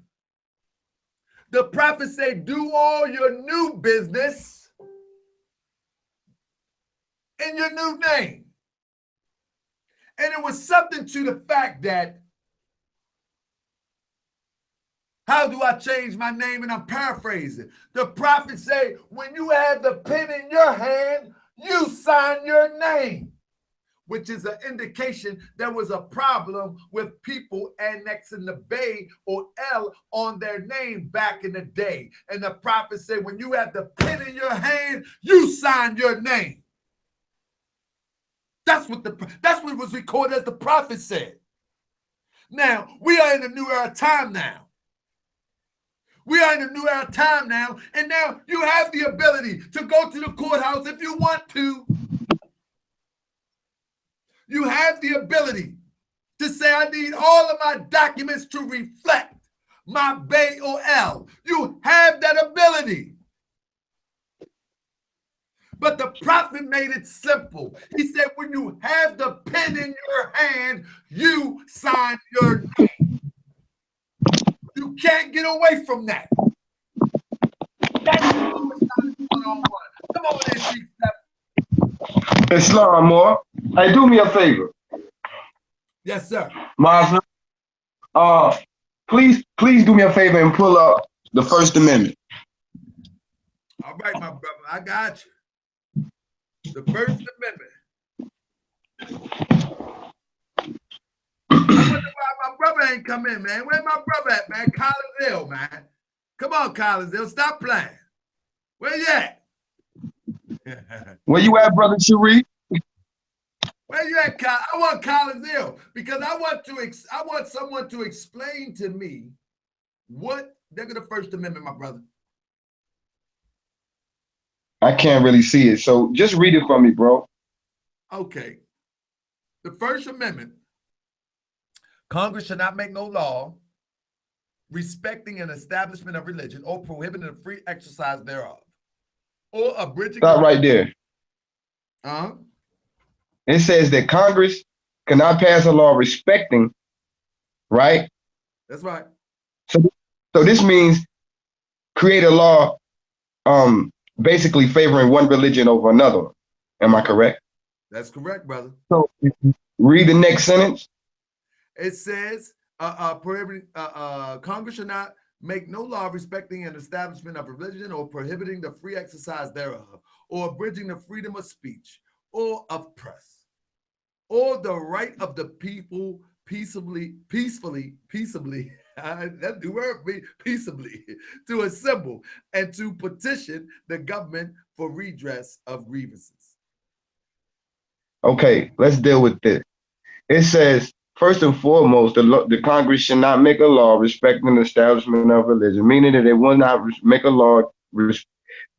The Prophet said, do all your new business in your new name. And it was something to the fact that, how do I change my name? And I'm paraphrasing. The Prophet said, when you have the pen in your hand, you sign your name, which is an indication there was a problem with people annexing the Bay or L on their name back in the day. And the Prophet said, when you have the pen in your hand, you sign your name. That's what was recorded as the Prophet said. Now, we are in a new era time now. We are in a new era time now, and now you have the ability to go to the courthouse if you want to. You have the ability to say, I need all of my documents to reflect my BOL. You have that ability. But the prophet made it simple. He said, when you have the pen in your hand, you sign your name. You can't get away from that. That's one-on-one. Come on in, Chief. Islam, more. Hey, do me a favor. Yes, sir. Muslim. Please do me a favor and pull up the First Amendment. All right, my brother. I got you. The First Amendment. I wonder why my brother ain't come in, man. Where my brother at, man? Collinsville, man. Come on, Collinsville. Stop playing. Where you at? Where you at, Brother Sharif? Where you at, I want Collinsville because I want someone to explain to me what they're the First Amendment, my brother. I can't really see it, so just read it for me, bro. Okay. The First Amendment. Congress shall not make no law respecting an establishment of religion or prohibiting the free exercise thereof, or abridging. Stop right there. It says that Congress cannot pass a law respecting, right? That's right. So this means create a law basically favoring one religion over another. Am I correct? That's correct, brother. So read the next sentence. It says, Congress shall not make no law respecting an establishment of religion or prohibiting the free exercise thereof, or abridging the freedom of speech or of press, or the right of the people peaceably, that's the word, peaceably, to assemble and to petition the government for redress of grievances. Okay, let's deal with this. It says, first and foremost, the Congress should not make a law respecting the establishment of religion, meaning that it will not make a law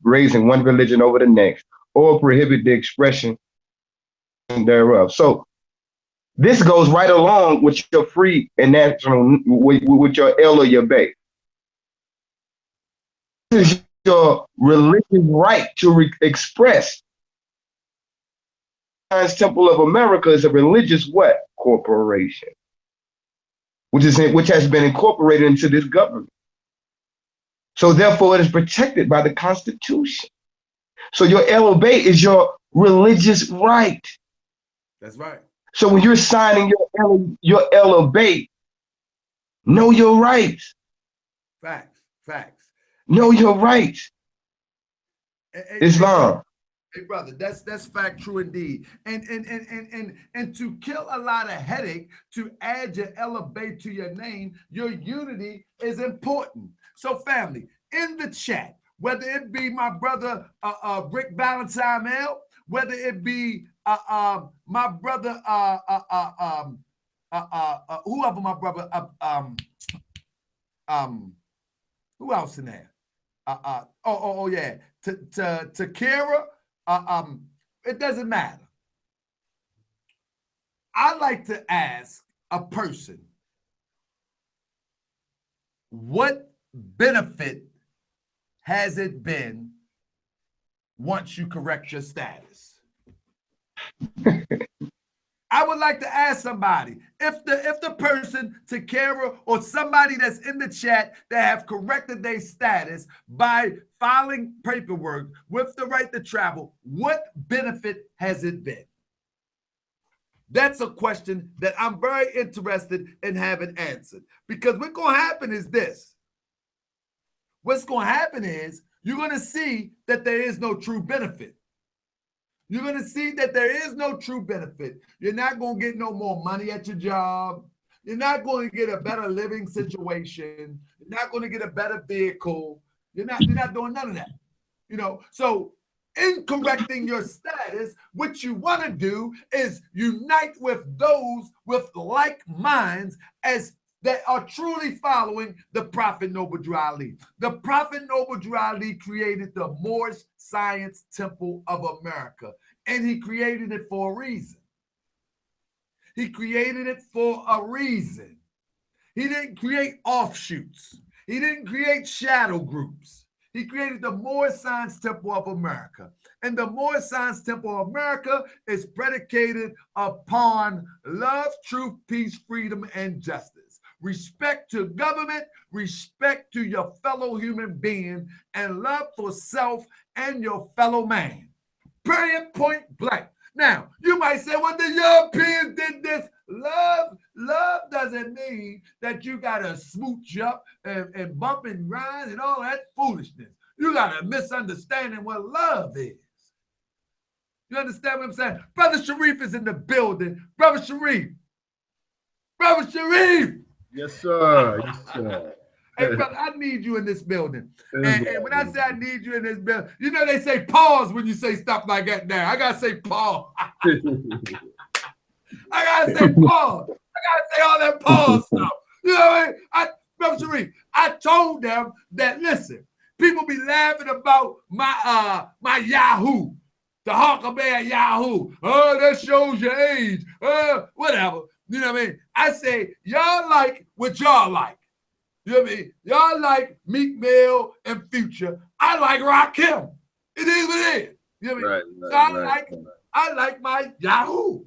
raising one religion over the next, or prohibit the expression thereof. So this goes right along with your free and national, with your L or your Bay. This is your religious right to express. Science Temple of America is a religious what? Corporation, which has been incorporated into this government. So therefore it is protected by the Constitution. So your L or Bay is your religious right. That's right. So when you're signing your L or Bay, know your rights. Facts. Know your rights. Islam. Hey, brother, that's fact true indeed. And to kill a lot of headache, to add your L or Bay to your name, your unity is important. So family, in the chat, whether it be my brother Rick Valentine L, whether it be my brother whoever my brother who else in there? Yeah, to Kara, it doesn't matter. I like to ask a person, what benefit has it been once you correct your status? I would like to ask somebody, if the person, Takara, or somebody that's in the chat that have corrected their status by filing paperwork with the right to travel, what benefit has it been? That's a question that I'm very interested in having answered, because what's going to happen is this. What's going to happen is you're going to see that there is no true benefit. You're going to see that there is no true benefit. You're not going to get no more money at your job. You're not going to get a better living situation. You're not going to get a better vehicle. You're not doing none of that. So in correcting your status, what you want to do is unite with those with like minds as that are truly following the Prophet Noble Drew Ali. The Prophet Noble Drew Ali created the Moorish Science Temple of America, and he created it for a reason. He created it for a reason. He didn't create offshoots. He didn't create shadow groups. He created the Moorish Science Temple of America. And the Moorish Science Temple of America is predicated upon love, truth, peace, freedom, and justice. Respect to government, respect to your fellow human being, and love for self and your fellow man. Period, point blank. Now, you might say, well, the Europeans did this. Love doesn't mean that you got to smooch up and bump and grind and all that foolishness. You got a misunderstanding what love is. You understand what I'm saying? Brother Sharif is in the building. Brother Sharif. Brother Sharif. Yes, sir. Yes, sir. Hey, brother, I need you in this building. And when I say I need you in this building, you know they say pause when you say stuff like that now. I got to say pause. I got to say pause. I got to say all that pause stuff. You know what I mean? Brother Sharif, I told them that, listen, people be laughing about my Yahoo, the Huckleberry Yahoo. Oh, that shows your age. Whatever. You know what I mean? I say, y'all like what y'all like. You know what I mean? Y'all like Meek Mill and Future. I like Rakim. It is what it is. You know what I mean? So I like my Yahoo.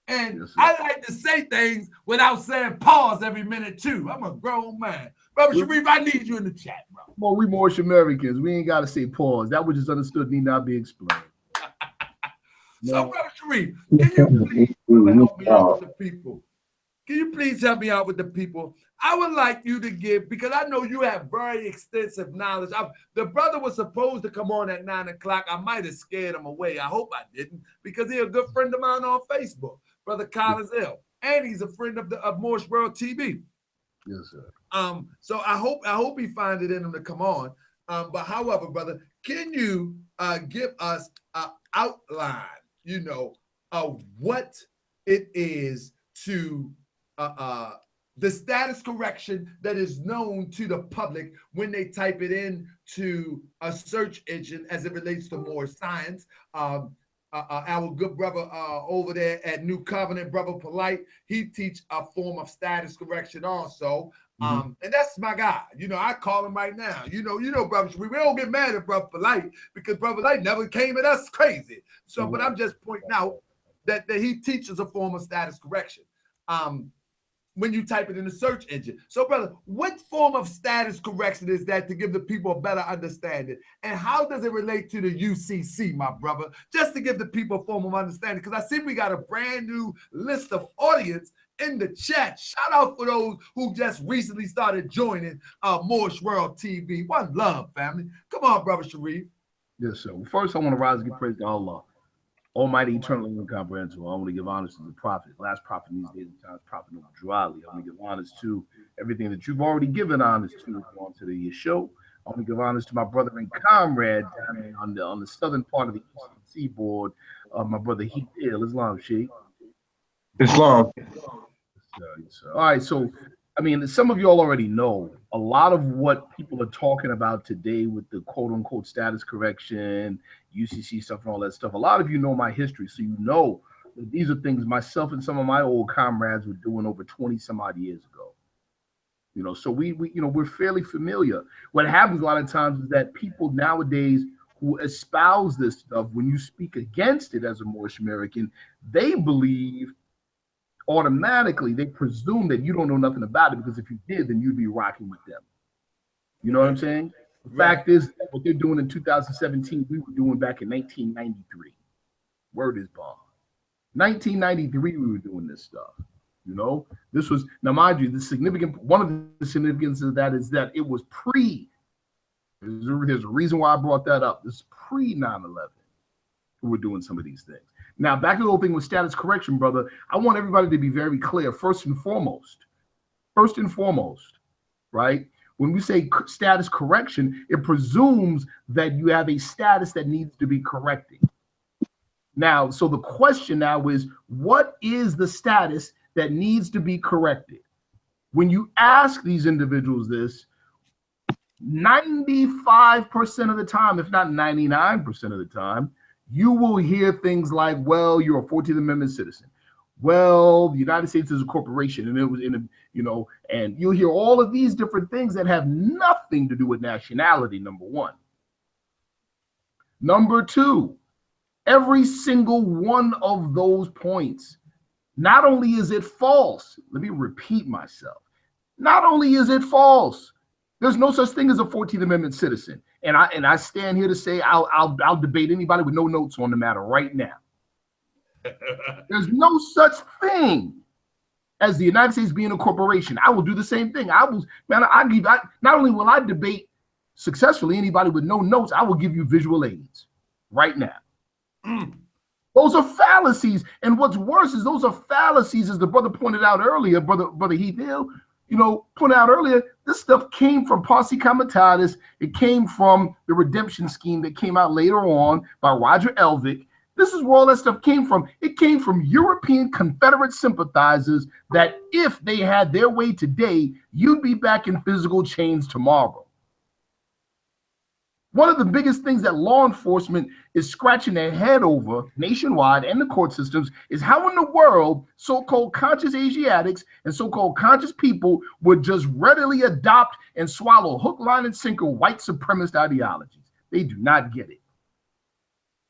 And yes, I like to say things without saying pause every minute too. I'm a grown man. Brother Sharif, I need you in the chat, bro. Well, we Moorish Americans. We ain't got to say pause. That which is understood need not be explained. So, Brother Sharif, can you please help me out with the people? Can you please help me out with the people? I would like you to give, because I know you have very extensive knowledge. The brother was supposed to come on at 9 o'clock. I might have scared him away. I hope I didn't, because he's a good friend of mine on Facebook, Brother Collins L. And he's a friend of Moorish World TV. Yes, sir. So I hope he finds it in him to come on. But however, brother, can you give us an outline, you know, of what it is to the status correction that is known to the public when they type it into a search engine as it relates to Moorish Science. Our good brother over there at New Covenant, Brother Polite, he teach a form of status correction also. And that's my guy. You know, I call him right now. You know, Brother Sharif, we don't get mad at Brother Polite because Brother Polite never came at us crazy. So, but I'm just pointing out that he teaches a form of status correction. When you type it in the search engine. So, brother, what form of status correction is that to give the people a better understanding? And how does it relate to the UCC, my brother? Just to give the people a form of understanding, because I see we got a brand new list of audience in the chat. Shout out for those who just recently started joining Moorish World TV. One love, family. Come on, Brother Sharif. Yes, sir. Well, first, I want to rise and give praise to Allah, Almighty, eternal, and incomprehensible. I want to give honors to the prophet, last prophet in these days and times, Prophet Noble Drew Ali. I want to give honors to everything that you've already given honors to on to the show. I want to give honors to my brother and comrade down on the southern part of the eastern seaboard, my brother Heath Ill, Islam Sheikh. Islam. All right, so I mean, some of you all already know a lot of what people are talking about today with the quote-unquote status correction, UCC stuff, and all that stuff. A lot of you know my history, so you know that these are things myself and some of my old comrades were doing over 20 some odd years ago. You know, so we're fairly familiar. What happens a lot of times is that people nowadays who espouse this stuff, when you speak against it as a Moorish American, they believe automatically, they presume that you don't know nothing about it, because if you did, then you'd be rocking with them. You know what I'm saying? The fact is, what they're doing in 2017, we were doing back in 1993. Word is bond. 1993, we were doing this stuff. You know, this was, now mind you, one of the significance of that is that it was there's a reason why I brought that up. This is pre 9/11. We were doing some of these things. Now, back to the whole thing with status correction, brother, I want everybody to be very clear. First and foremost, right? When we say status correction, it presumes that you have a status that needs to be corrected. Now, so the question now is, what is the status that needs to be corrected? When you ask these individuals this, 95% of the time, if not 99% of the time, you will hear things like, well, you're a 14th Amendment citizen. Well, the United States is a corporation, and it was in a, you know, and you'll hear all of these different things that have nothing to do with nationality, number one. Number two, every single one of those points, not only is it false, let me repeat myself, not only is it false, there's no such thing as a 14th Amendment citizen. And I stand here to say I'll debate anybody with no notes on the matter right now. There's no such thing as the United States being a corporation. I will do the same thing. Not only will I debate successfully anybody with no notes, I will give you visual aids right now. Those are fallacies. And what's worse is those are fallacies, as the brother pointed out earlier, brother Heath Hill, you know, pointed out earlier, this stuff came from Posse Comitatus. It came from the redemption scheme that came out later on by Roger Elvick. This is where all that stuff came from. It came from European Confederate sympathizers that if they had their way today, you'd be back in physical chains tomorrow. One of the biggest things that law enforcement is scratching their head over nationwide and the court systems is how in the world so-called conscious Asiatics and so-called conscious people would just readily adopt and swallow hook, line, and sinker white supremacist ideologies. They do not get it.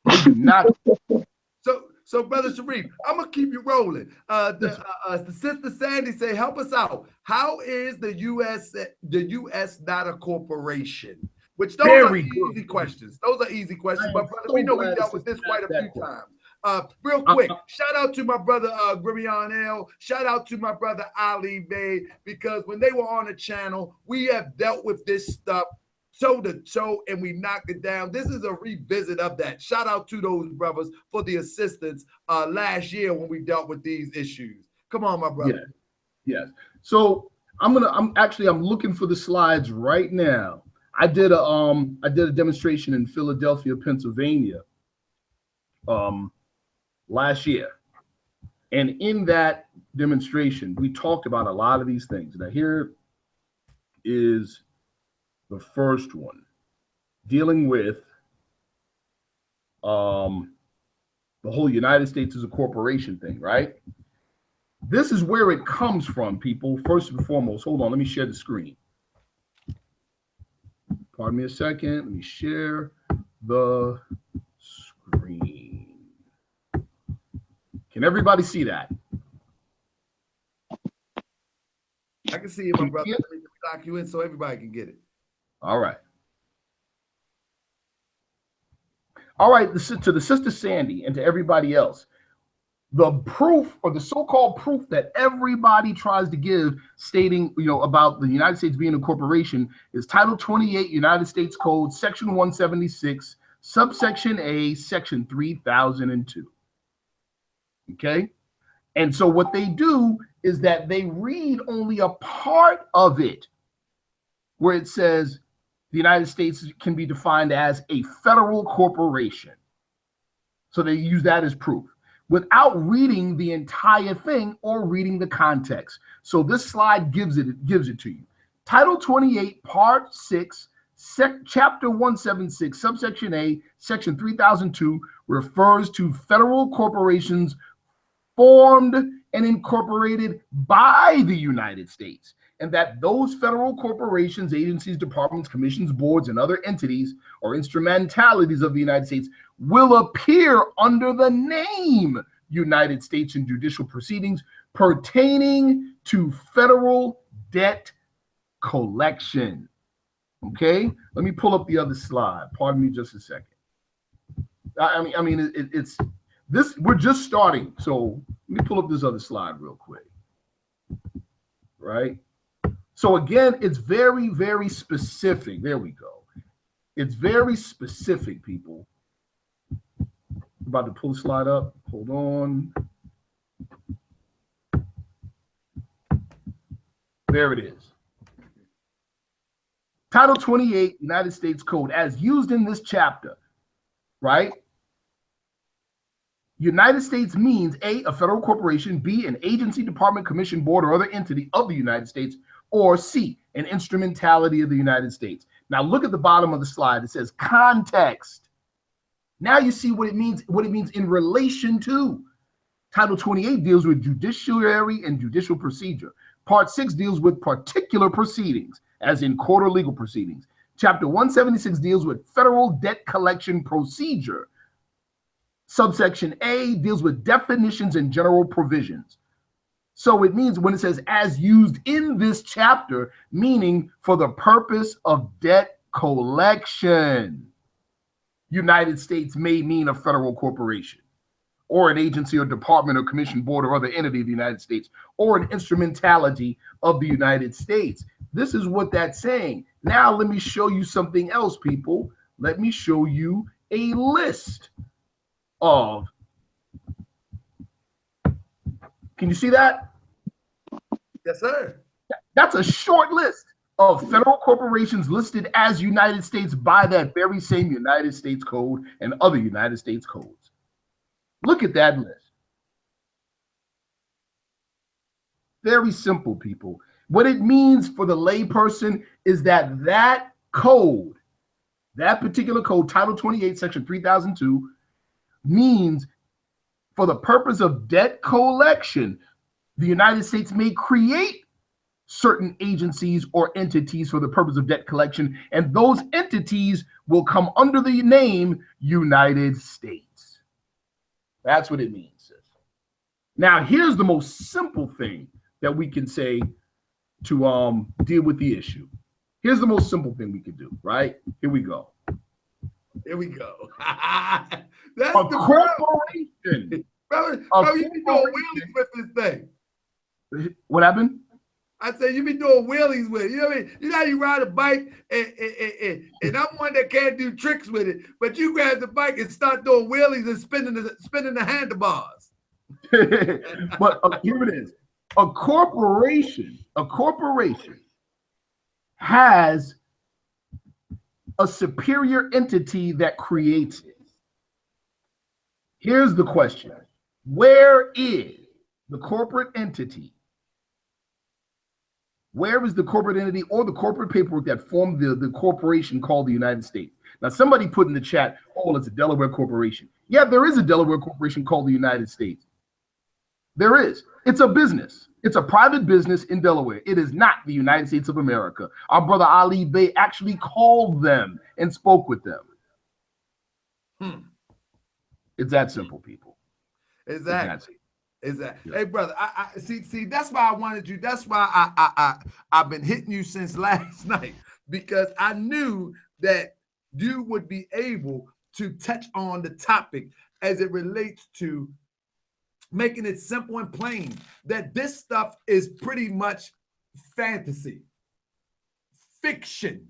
They do not. So Brother Sharif, I'm gonna keep you rolling. The Sister Sandy say, help us out. How is the U.S. not a corporation? Which those are easy questions. Those are easy questions, but brother, we know we dealt with this quite a few times. Real quick, shout out to my brother Gribion L. Shout out to my brother Ali Bay, because when they were on the channel, we have dealt with this stuff toe to toe and we knocked it down. This is a revisit of that. Shout out to those brothers for the assistance last year when we dealt with these issues. Come on, my brother. Yes. So I'm looking for the slides right now. I did a demonstration in Philadelphia, Pennsylvania, last year. And in that demonstration, we talked about a lot of these things. Now here is the first one, dealing with the whole United States as a corporation thing, right? This is where it comes from, people. First and foremost, hold on, let me share the screen. Pardon me a second. Let me share the screen. Can everybody see that? I can see it, my brother. Let me lock you in so everybody can get it. All right. All right, to the Sister Sandy and to everybody else, the proof, or the so-called proof, that everybody tries to give, stating, you know, about the United States being a corporation, is Title 28 United States Code, Section 176, subsection A, Section 3002. Okay? And so what they do is that they read only a part of it where it says the United States can be defined as a federal corporation. So they use that as proof, without reading the entire thing or reading the context. So this slide gives it to you. Title 28, Part 6, Chapter 176, Subsection A, Section 3002 refers to federal corporations formed and incorporated by the United States, and that those federal corporations, agencies, departments, commissions, boards, and other entities or instrumentalities of the United States will appear under the name United States in judicial proceedings pertaining to federal debt collection. Okay, let me pull up the other slide. Pardon me just a second. It's this, we're just starting. So let me pull up this other slide real quick. Right? So again, it's very, very specific. There we go. It's very specific, people. About to pull the slide up. Hold on. There it is. Title 28, United States Code, as used in this chapter, right? United States means A, a federal corporation, B, an agency, department, commission, board, or other entity of the United States, or C, an instrumentality of the United States. Now look at the bottom of the slide. It says context. Now you see what it means in relation to. Title 28 deals with judiciary and judicial procedure. Part 6 deals with particular proceedings, as in court or legal proceedings. Chapter 176 deals with federal debt collection procedure. Subsection A deals with definitions and general provisions. So it means when it says as used in this chapter, meaning for the purpose of debt collection, United States may mean a federal corporation, or an agency or department or commission, board, or other entity of the United States, or an instrumentality of the United States. This is what that's saying. Now let me show you something else, people. Let me show you a list of, can you see that? Yes, sir. That's a short list of federal corporations listed as United States by that very same United States Code and other United States codes. Look at that list. Very simple, people. What it means for the layperson is that that code, that particular code, Title 28, Section 3002, means for the purpose of debt collection, the United States may create certain agencies or entities for the purpose of debt collection, and those entities will come under the name United States. That's what it means, sis. Now, here's the most simple thing that we can say to deal with the issue. Here's the most simple thing we can do, right? Here we go. Here we go. That's A corporation. Brother, you be doing wheelies with this thing. What happened? I said, you be doing wheelies with it. You know what I mean? You know how you ride a bike and I'm one that can't do tricks with it, but you grab the bike and start doing wheelies and spinning the handlebars. But here it is. A corporation has a superior entity that creates it. Here's the question. Where is the corporate entity? Where is the corporate entity or the corporate paperwork that formed the corporation called the United States? Now, somebody put in the chat, oh, it's a Delaware corporation. Yeah, there is a Delaware corporation called the United States. There is. It's a business. It's a private business in Delaware. It is not the United States of America. Our brother Ali Bey actually called them and spoke with them. It's that simple, people. Exactly. Yeah. Hey, brother, I see. That's why I wanted you. That's why I've been hitting you since last night, because I knew that you would be able to touch on the topic as it relates to making it simple and plain, that this stuff is pretty much fantasy, fiction.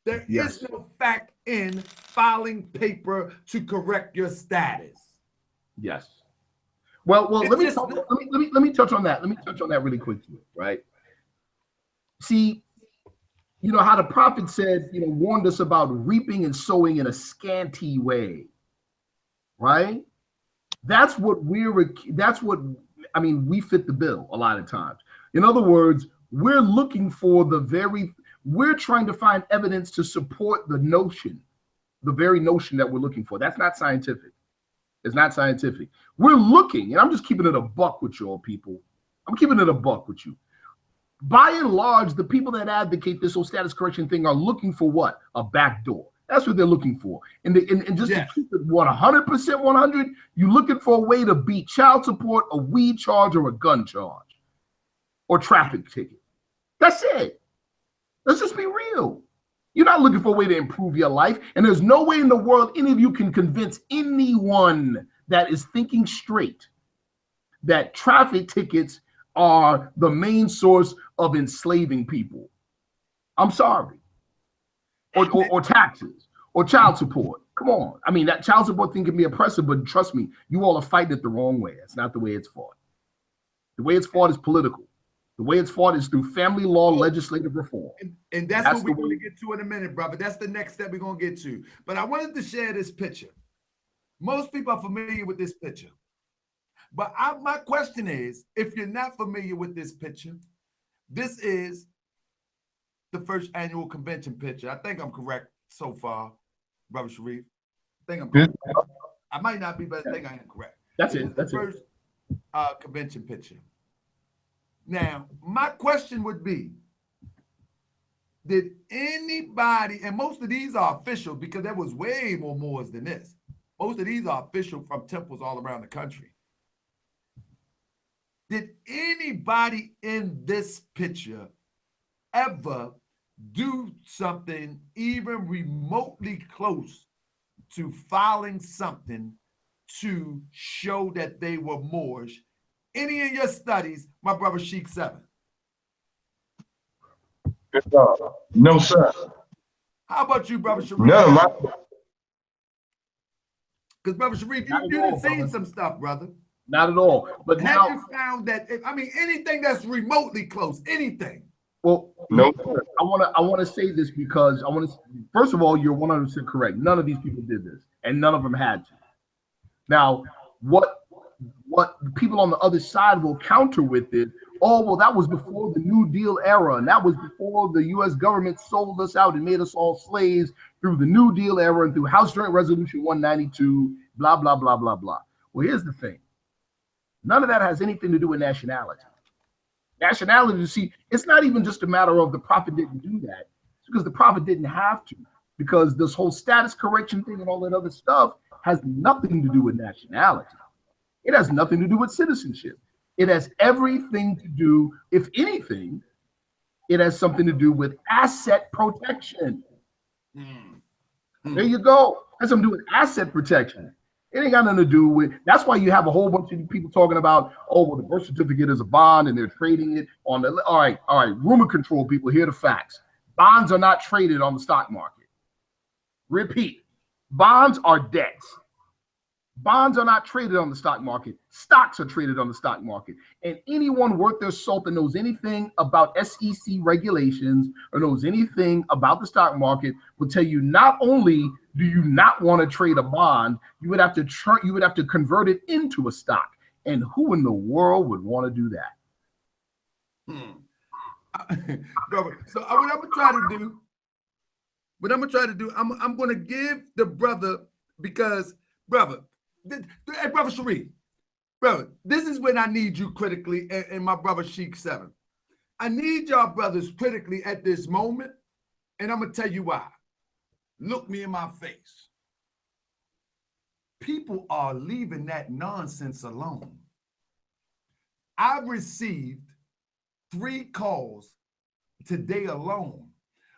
There is no fact in filing paper to correct your status. Yes. Well, let me touch on that. Let me touch on that really quickly, right? See, you know how the prophet said, warned us about reaping and sowing in a scanty way, right? That's what we fit the bill a lot of times. In other words, we're looking for we're trying to find evidence to support the very notion that we're looking for. That's not scientific. It's not scientific. We're looking, and I'm just keeping it a buck with you all, people. I'm keeping it a buck with you. By and large, the people that advocate this whole status correction thing are looking for what? A back door. That's what they're looking for. And just to keep it 100% 100, you're looking for a way to beat child support, a weed charge, or a gun charge, or traffic ticket. That's it. Let's just be real. You're not looking for a way to improve your life. And there's no way in the world any of you can convince anyone that is thinking straight that traffic tickets are the main source of enslaving people. I'm sorry. Or taxes, or child support. Come on. I mean, that child support thing can be oppressive, but trust me, you all are fighting it the wrong way. That's not the way it's fought. The way it's fought is political. The way it's fought is through family law, legislative reform. And that's what we're going to get to in a minute, brother. That's the next step we're going to get to. But I wanted to share this picture. Most people are familiar with this picture. But my question is, if you're not familiar with this picture, this is the first annual convention picture. I think I'm correct so far, Brother Sharif. I think I'm correct. I might not be, but I think I am correct. That's it. That's the first convention picture. Now, my question would be, did anybody, and most of these are official because there was way more Moors than this. Most of these are official from temples all around the country. Did anybody in this picture ever do something even remotely close to filing something to show that they were Moorish? Any of your studies, my brother Sheikh 7? No, sir. How about you, brother Sharif? None of my. Because brother Sharif, you done seen some stuff, brother. Not at all. But have now, you found that? Anything that's remotely close, anything. Well, no. I want to say this because first of all, you're 100% correct. None of these people did this, and none of them had to. Now, what people on the other side will counter with it, oh, well, that was before the New Deal era, and that was before the U.S. government sold us out and made us all slaves through the New Deal era and through House Joint Resolution 192, blah, blah, blah, blah, blah. Well, here's the thing. None of that has anything to do with nationality. Nationality, you see, it's not even just a matter of the prophet didn't do that. It's because the prophet didn't have to, because this whole status correction thing and all that other stuff has nothing to do with nationality. It has nothing to do with citizenship. It has everything to do, if anything, it has something to do with asset protection. There you go. It has something to do with asset protection. It ain't got nothing to do with, that's why you have a whole bunch of people talking about, oh, well, the birth certificate is a bond and they're trading it on the, all right, rumor control people, hear the facts. Bonds are not traded on the stock market. Repeat, bonds are debts. Bonds are not traded on the stock market. Stocks are traded on the stock market. And anyone worth their salt that knows anything about SEC regulations or knows anything about the stock market will tell you not only do you not want to trade a bond, you would have to convert it into a stock. And who in the world would want to do that? So what I'm gonna try to do, I'm gonna give the brother, because brother Sharif, brother, this is when I need you critically, and my brother Sheikh 7. I need y'all brothers critically at this moment, and I'm gonna tell you why. Look me in my face. People are leaving that nonsense alone. I've received 3 calls today alone.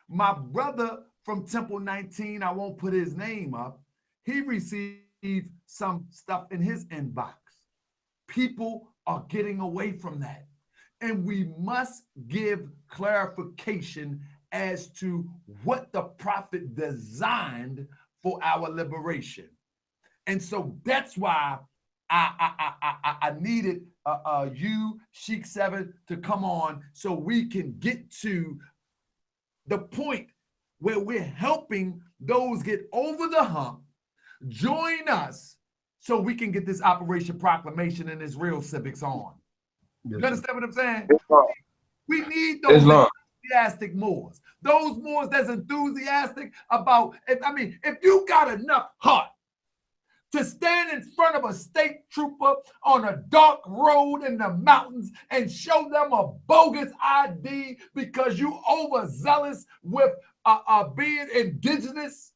My brother from Temple 19, I won't put his name up, he received some stuff in his inbox. People are getting away from that. And we must give clarification as to what the prophet designed for our liberation. And so that's why I needed you, Sheikh 7, to come on so we can get to the point where we're helping those get over the hump. Join us so we can get this Operation Proclamation and this real civics on. You understand what I'm saying? We need those enthusiastic Moors. Those Moors that's enthusiastic about, if you got enough heart to stand in front of a state trooper on a dark road in the mountains and show them a bogus ID because you overzealous with being indigenous,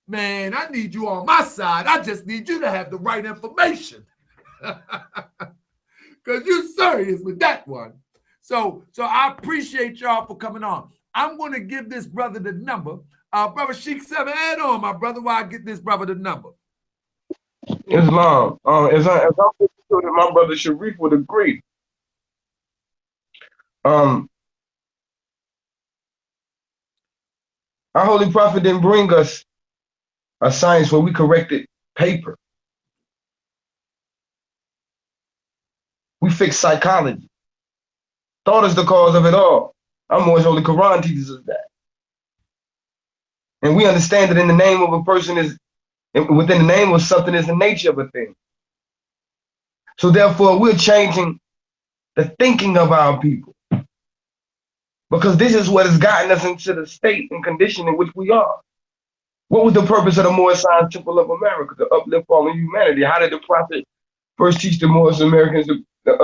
man, I need you on my side. I just need you to have the right information. Because you're serious with that one. So I appreciate y'all for coming on. I'm going to give this brother the number. Brother Sheikh 7, add on, my brother, while I get this brother the number. Islam. As I'm pretty sure that my brother Sharif would agree. Our Holy Prophet didn't bring us a science where we corrected paper. We fixed psychology. Thought is the cause of it all. Our Moorish Holy Quran teaches us that. And we understand that in the name of a person is And within the name of something is the nature of a thing. So therefore, we're changing the thinking of our people, because this is what has gotten us into the state and condition in which we are. What was the purpose of the Moorish Science Temple of America? To uplift all of humanity. How did the prophet first teach the Moorish Americans?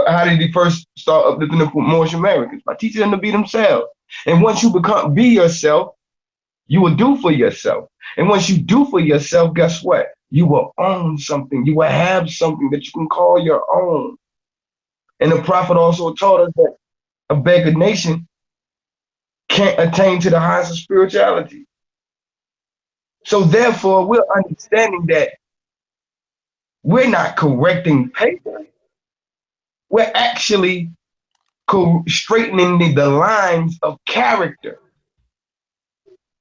How did he first start uplifting the Moorish Americans? By teaching them to be themselves. And once you be yourself, you will do for yourself. And once you do for yourself, guess what? You will own something. You will have something that you can call your own. And the prophet also taught us that a beggar nation can't attain to the highest of spirituality. So therefore, we're understanding that we're not correcting paper. We're actually straightening the lines of character,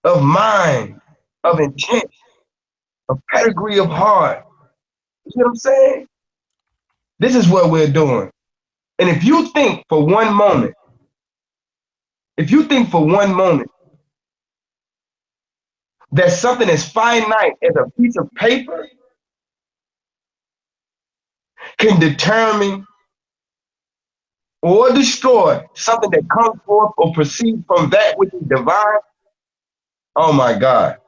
of mind, of intent, of pedigree of heart. You see what I'm saying? This is what we're doing. And if you think for one moment, that something as finite as a piece of paper can determine or destroy something that comes forth or proceeds from that which is divine, oh my God.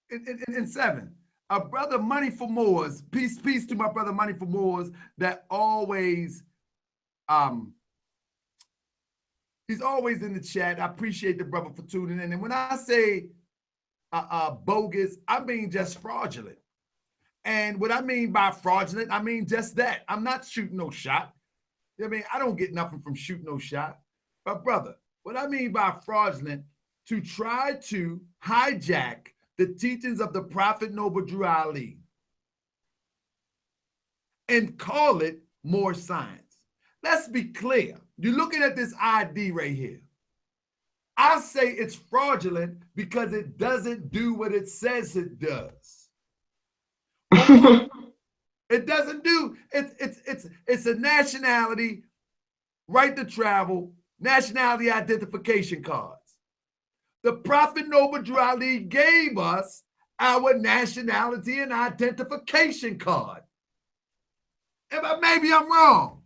In 7, a brother Money for Moors, peace to my brother Money for Moors, that always, he's always in the chat. I appreciate the brother for tuning in. And when I say bogus, I mean just fraudulent. And what I mean by fraudulent, I mean just that. I'm not shooting no shot. I mean, I don't get nothing from shooting no shot. But brother, what I mean by fraudulent, to try to hijack the teachings of the Prophet Noble Drew Ali and call it Moorish Science. Let's be clear. You're looking at this ID right here. I say it's fraudulent because it doesn't do what it says it does. It doesn't do, it's a nationality, right to travel, nationality identification cards. The Prophet Noble Drew Ali gave us our nationality and identification card. But maybe I'm wrong.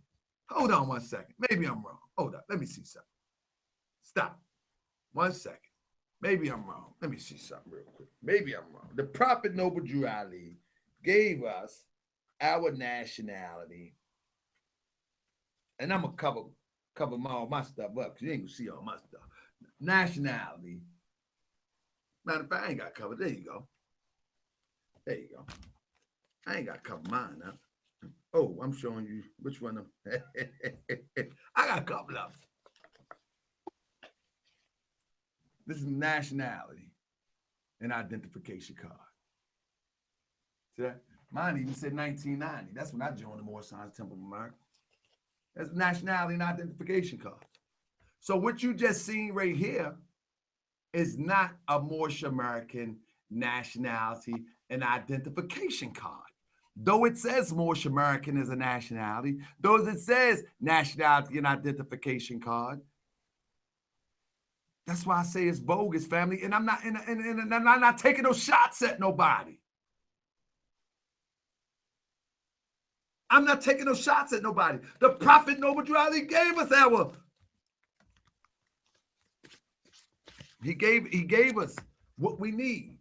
Hold on 1 second. Maybe I'm wrong. Hold up. Let me see something. Stop. 1 second. Maybe I'm wrong. Let me see something real quick. Maybe I'm wrong. The Prophet Noble Drew Ali gave us our nationality. And I'm going to cover all my stuff up because you ain't going to see all my stuff. Nationality. Matter of fact, I ain't got covered. There you go. There you go. I ain't got to cover mine now. Oh, I'm showing you which one of them. I got a couple of them. This is nationality and identification card. See that? Mine even said 1990. That's when I joined the Moorish Science Temple of America. That's nationality and identification card. So what you just seen right here is not a Moorish American nationality and identification card. Though it says Moorish American is a nationality, though it says nationality and identification card, that's why I say it's bogus, family. And I'm not I'm not taking those shots at nobody. I'm not taking those shots at nobody. The Prophet Noble Drew Ali gave us our. He gave us what we need.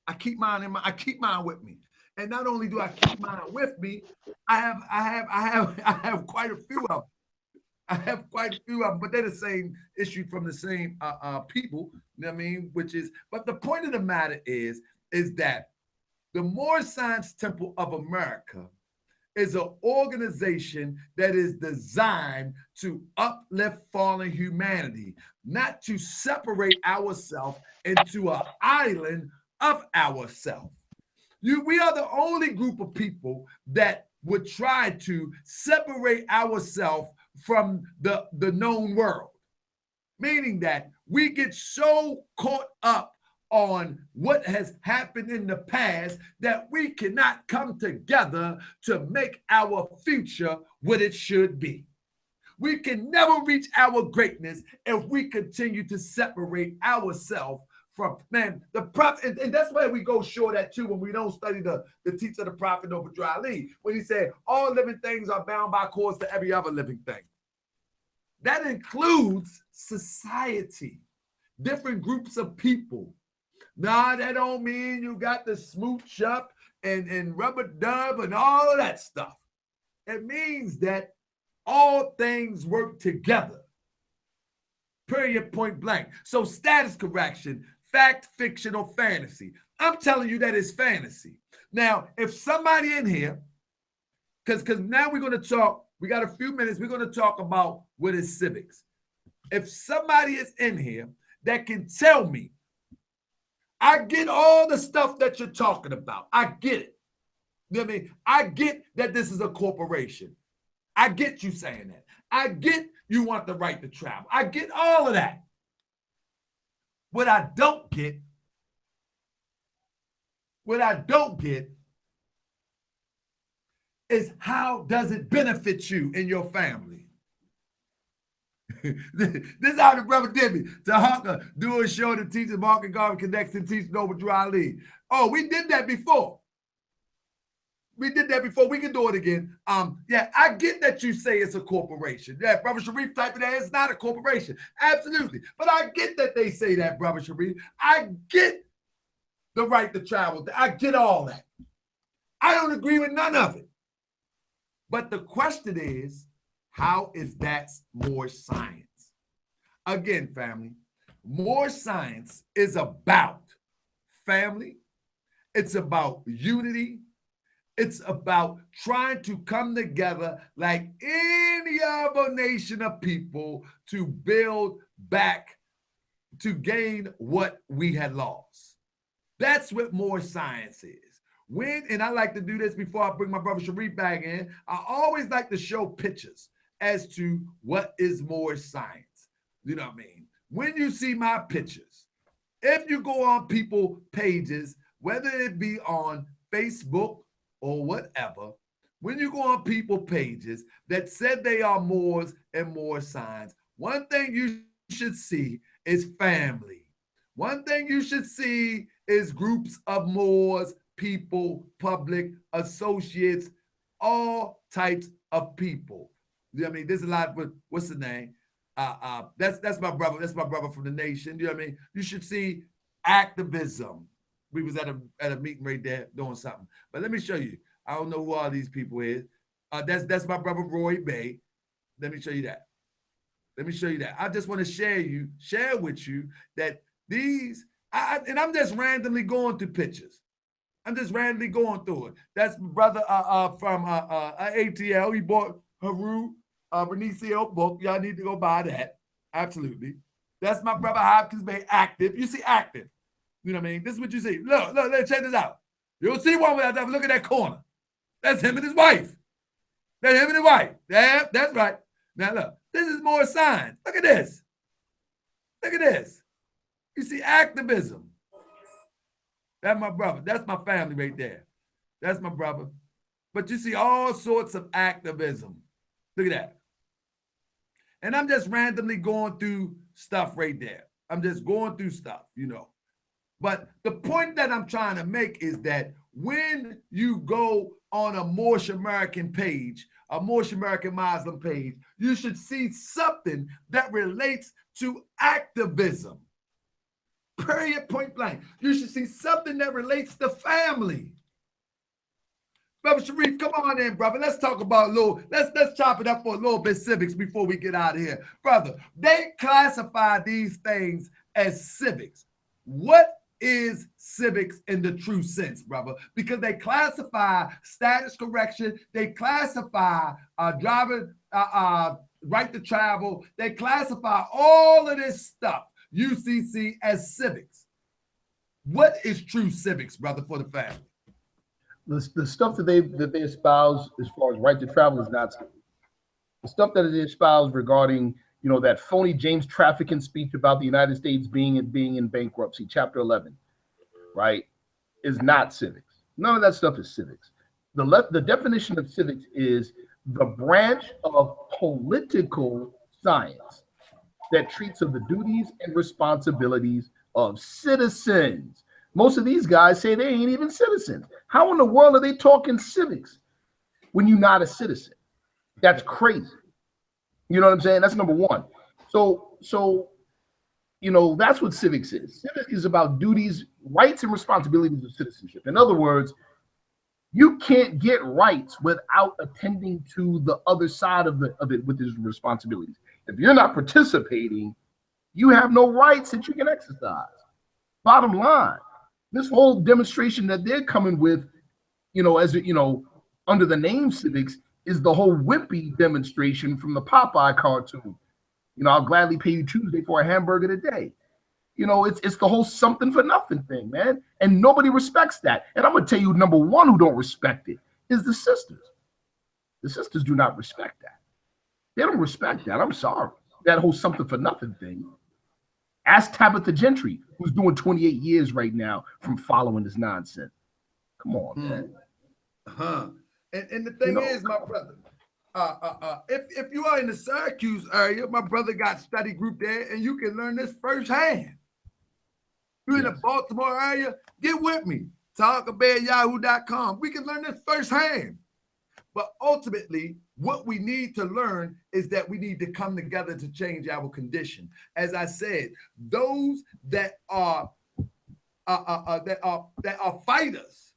I keep mine with me. And not only do I keep mine with me, I have quite a few of them. I have quite a few of them, but they're the same issue from the same people. You know what I mean? But the point of the matter is that the Moorish Science Temple of America is an organization that is designed to uplift fallen humanity, not to separate ourselves into an island of ourselves. We are the only group of people that would try to separate ourselves from the known world, meaning that we get so caught up on what has happened in the past that we cannot come together to make our future what it should be. We can never reach our greatness if we continue to separate ourselves from, man, the prophet, and that's why we go short at too when we don't study the teaching of the prophet Noble Drew Ali, when he said all living things are bound by cords to every other living thing. That includes society, different groups of people. Nah, that don't mean you got to smooch up and rubber dub and all of that stuff. It means that all things work together. Period, point blank. So status correction, fact, fiction, or fantasy. I'm telling you that it's fantasy. Now, if somebody in here, because now we're going to talk, we got a few minutes, we're going to talk about what is civics. If somebody is in here that can tell me, I get all the stuff that you're talking about. I get it. You know what I mean? I get that this is a corporation. I get you saying that. I get you want the right to travel. I get all of that. What I don't get is how does it benefit you and your family? This is how the brother did me. Tahaka do a show to teach the Market Garden Connects and teach Noble Drew Ali. Oh, we did that before. We can do it again. Yeah, I get that you say it's a corporation. Yeah, Brother Sharif type of that, it's not a corporation. Absolutely. But I get that they say that, Brother Sharif. I get the right to travel. I get all that. I don't agree with none of it. But the question is, how is that Moorish science? Again, family, Moorish science is about family. It's about unity. It's about trying to come together like any other nation of people to build back, to gain what we had lost. That's what Moorish science is. And I like to do this before I bring my brother Sharif back in, I always like to show pictures as to what is Moorish science. You know what I mean? When you see my pictures, if you go on people pages, whether it be on Facebook or whatever, when you go on people pages that said they are Moors and Moorish science, one thing you should see is family. One thing you should see is groups of Moors, people, public, associates, all types of people. You know what I mean? There's a lot, but what's the name? That's my brother. That's my brother from the nation. You know what I mean? You should see activism. We was at a meeting right there doing something. But let me show you. I don't know who all these people is. That's my brother Roy Bay. Let me show you that. I just want to share with you that these, and I'm just randomly going through pictures. I'm just randomly going through it. That's my brother from ATL. He bought Haru Benicio book. Y'all need to go buy that. Absolutely. That's my brother Hopkins Bay, active. You see active. You know what I mean? This is what you see. Look, check this out. You'll see one without that. Look at that corner. That's him and his wife. Yeah, that's right. Now look, this is more signs. Look at this. You see activism. That's my brother. That's my family right there. That's my brother. But you see all sorts of activism. Look at that. And I'm just randomly going through stuff right there. I'm just going through stuff, you know. But the point that I'm trying to make is that when you go on a Moorish American page, a Moorish American Muslim page, you should see something that relates to activism. Period, point blank. You should see something that relates to family. Brother Sharif, come on in, brother. Let's talk about a little, let's chop it up for a little bit civics before we get out of here. Brother, they classify these things as civics. What is civics in the true sense, brother? Because they classify status correction, they classify driving right to travel, they classify all of this stuff, UCC, as civics. What is true civics, brother, for the family? The stuff that they espouse as far as right to travel is not civics. The stuff that they espouse regarding, you know, that phony James Trafficking speech about the United States being in bankruptcy, Chapter 11, right, is not civics. None of that stuff is civics. The definition of civics is the branch of political science that treats of the duties and responsibilities of citizens. Most of these guys say they ain't even citizens. How in the world are they talking civics when you're not a citizen? That's crazy. You know what I'm saying? That's number one. So you know, that's what civics is. Civics is about duties, rights, and responsibilities of citizenship. In other words, you can't get rights without attending to the other side of it with his responsibilities. If you're not participating, you have no rights that you can exercise. Bottom line, this whole demonstration that they're coming with, you know, as you know, under the name civics, is the whole wimpy demonstration from the Popeye cartoon. You know, I'll gladly pay you Tuesday for a hamburger today. You know, it's the whole something for nothing thing, man. And nobody respects that. And I'm going to tell you, number one who don't respect it is the sisters. The sisters do not respect that. They don't respect that. I'm sorry. That whole something for nothing thing. Ask Tabitha Gentry, who's doing 28 years right now from following this nonsense. Come on, man. And the thing is, my brother, if you are in the Syracuse area, my brother got study group there, and you can learn this firsthand. If you're in the Baltimore area, get with me. talkabear.yahoo.com. We can learn this firsthand. But ultimately, what we need to learn is that we need to come together to change our condition. As I said, those that are fighters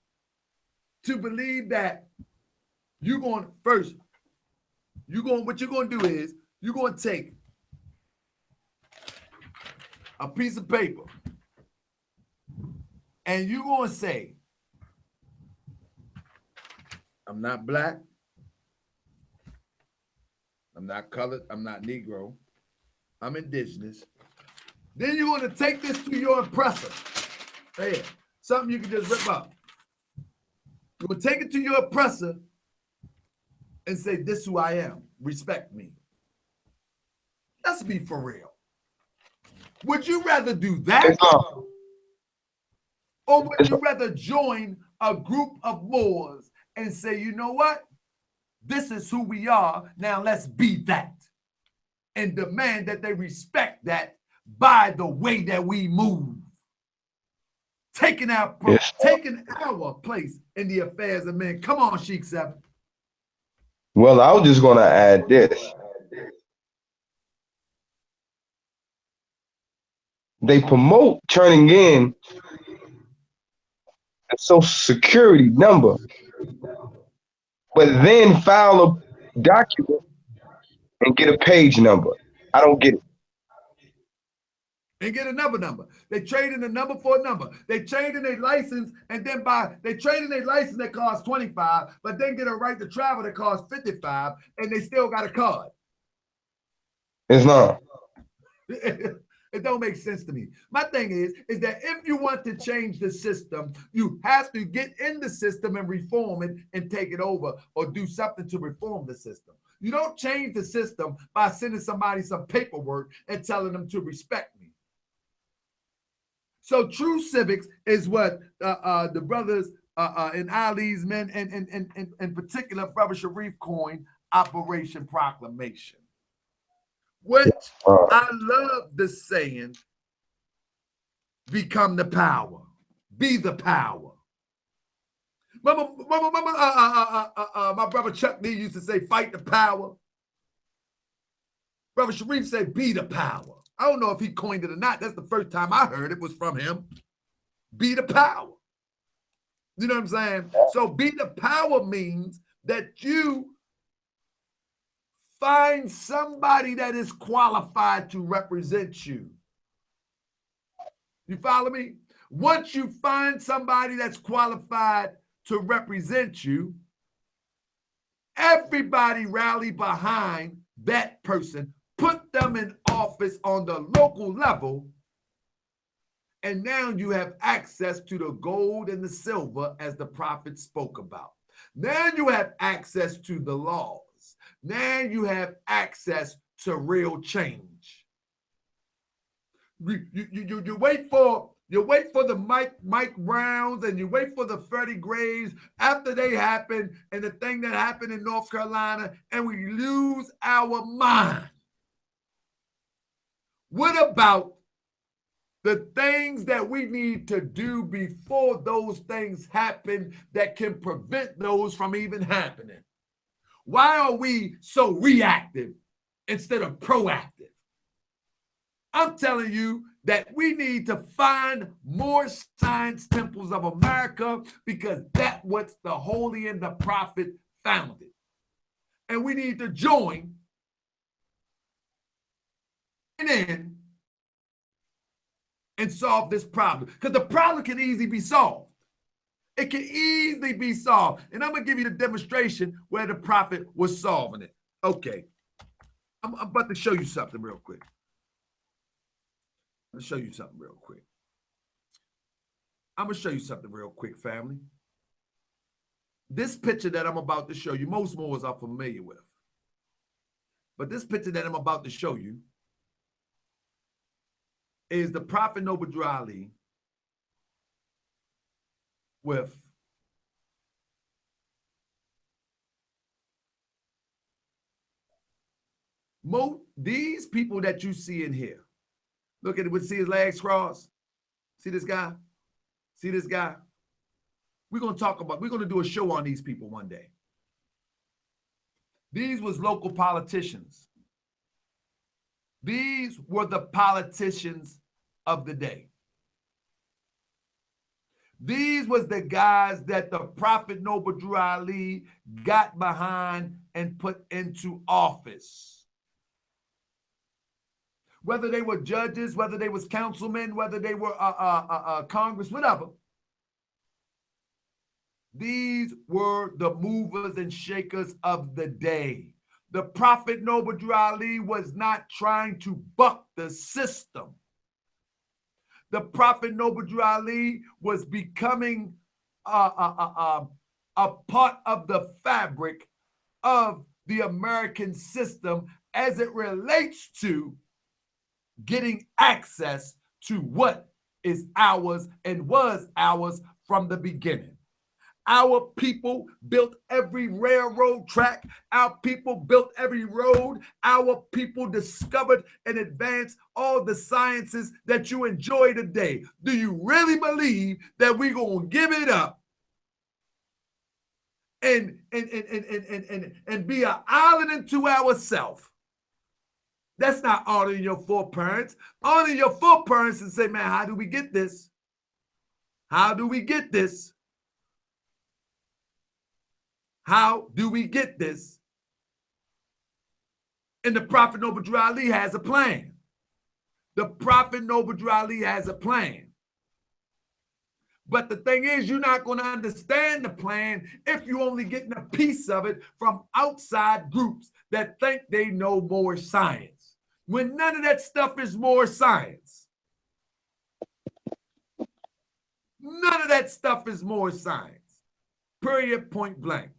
to believe that you're going first. What you're going to do is you're going to take a piece of paper and you're going to say, I'm not black, I'm not colored, I'm not Negro, I'm indigenous. Then you're going to take this to your oppressor. Hey, something you can just rip up. You're going to take it to your oppressor and say, this is who I am. Respect me. Let's be for real. Would you rather do that? Or would you rather join a group of Moors and say, you know what? This is who we are. Now let's be that. And demand that they respect that by the way that we move. Taking our place in the affairs of men. Come on, Sheikh Seven. Well, I was just going to add this. They promote turning in a social security number, but then file a document and get a page number. I don't get it. And get another number. They trade in a number for a number. They trade in a license, and then they trade in a license that costs $25, but then get a right to travel that costs $55, and they still got a card. It's not. It don't make sense to me. My thing is that if you want to change the system, you have to get in the system and reform it and take it over, or do something to reform the system. You don't change the system by sending somebody some paperwork and telling them to respect me. So true civics is what the brothers and Ali's men, and in particular, Brother Sharif coined Operation Proclamation. Which I love the saying, become the power, be the power. Remember, my brother Chuck D used to say, fight the power. Brother Sharif said, be the power. I don't know if he coined it or not. That's the first time I heard it was from him. Be the power. You know what I'm saying? So be the power means that you find somebody that is qualified to represent you. You follow me? Once you find somebody that's qualified to represent you, everybody rally behind that person, put them in office on the local level, and now you have access to the gold and the silver as the prophet spoke about. Now you have access to the laws. Now you have access to real change. You wait for the Mike Browns, and you wait for the Freddie Grays after they happen, and the thing that happened in North Carolina, and we lose our mind. What about The things that we need to do before those things happen that can prevent those from even happening. Why are we so reactive instead of proactive? I'm telling you that we need to find more science temples of America, because that's what the Holy and the Prophet founded. And we need to join in and solve this problem, because the problem can easily be solved. It can easily be solved. And I'm going to give you the demonstration where the Prophet was solving it. Okay. I'm about to show you something real quick. I'm going to show you something real quick. Family. This picture that I'm about to show you, most Moors are familiar with. But this picture that I'm about to show you is the Prophet Noble Drew Ali with these people that you see in here. Look at it, see his legs crossed? See this guy? See this guy? We're going to do a show on these people one day. These was local politicians. These were the politicians of the day. These was the guys that the Prophet Noble Drew Ali got behind and put into office. Whether they were judges, whether they was councilmen, whether they were Congress, whatever. These were the movers and shakers of the day. The Prophet Noble Drew Ali was not trying to buck the system. The Prophet Noble Drew Ali was becoming a part of the fabric of the American system as it relates to getting access to what is ours and was ours from the beginning. Our people built every railroad track. Our people built every road. Our people discovered and advanced all the sciences that you enjoy today. Do you really believe that we're going to give it up and be an island unto ourselves? That's not honoring your foreparents. Honor your foreparents and say, man, how do we get this? How do we get this? How do we get this? And the Prophet Noble Drew Ali has a plan. The Prophet Noble Drew Ali has a plan. But the thing is, you're not going to understand the plan if you're only getting a piece of it from outside groups that think they know Moorish science, when none of that stuff is Moorish science. None of that stuff is Moorish science. Period, point blank.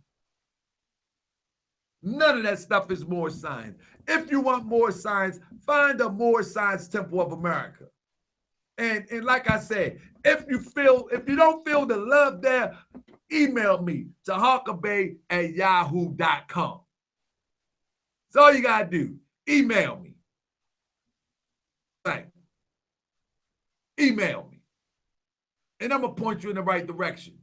None of that stuff is Moorish science. If you want Moorish science, find a Moorish Science Temple of America. And like I said, if you don't feel the love there, email me to hawkabay@yahoo.com. That's all you gotta do. Email me. Thank you. Email me. And I'm gonna point you in the right direction.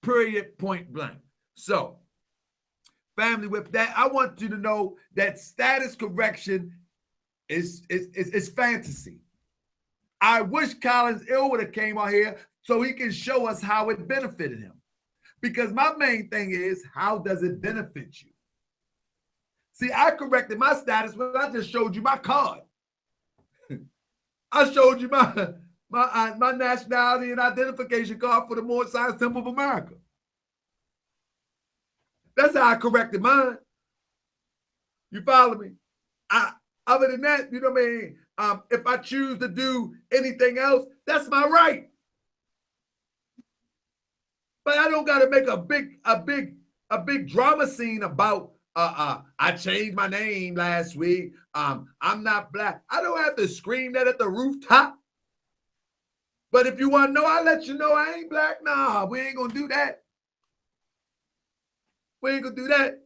Period, point blank. So, family, with that, I want you to know that status correction is fantasy. I wish Collins Ill would have came out here so he can show us how it benefited him. Because my main thing is, how does it benefit you? See, I corrected my status when I just showed you my card. I showed you my nationality and identification card for the Moorish Science Temple of America. That's how I corrected mine. You follow me? Other than that, you know what I mean? If I choose to do anything else, that's my right. But I don't got to make a big drama scene about I changed my name last week. I'm not black. I don't have to scream that at the rooftop. But if you want to know, I'll let you know I ain't black. Nah, we ain't gonna do that. We ain't gonna do that.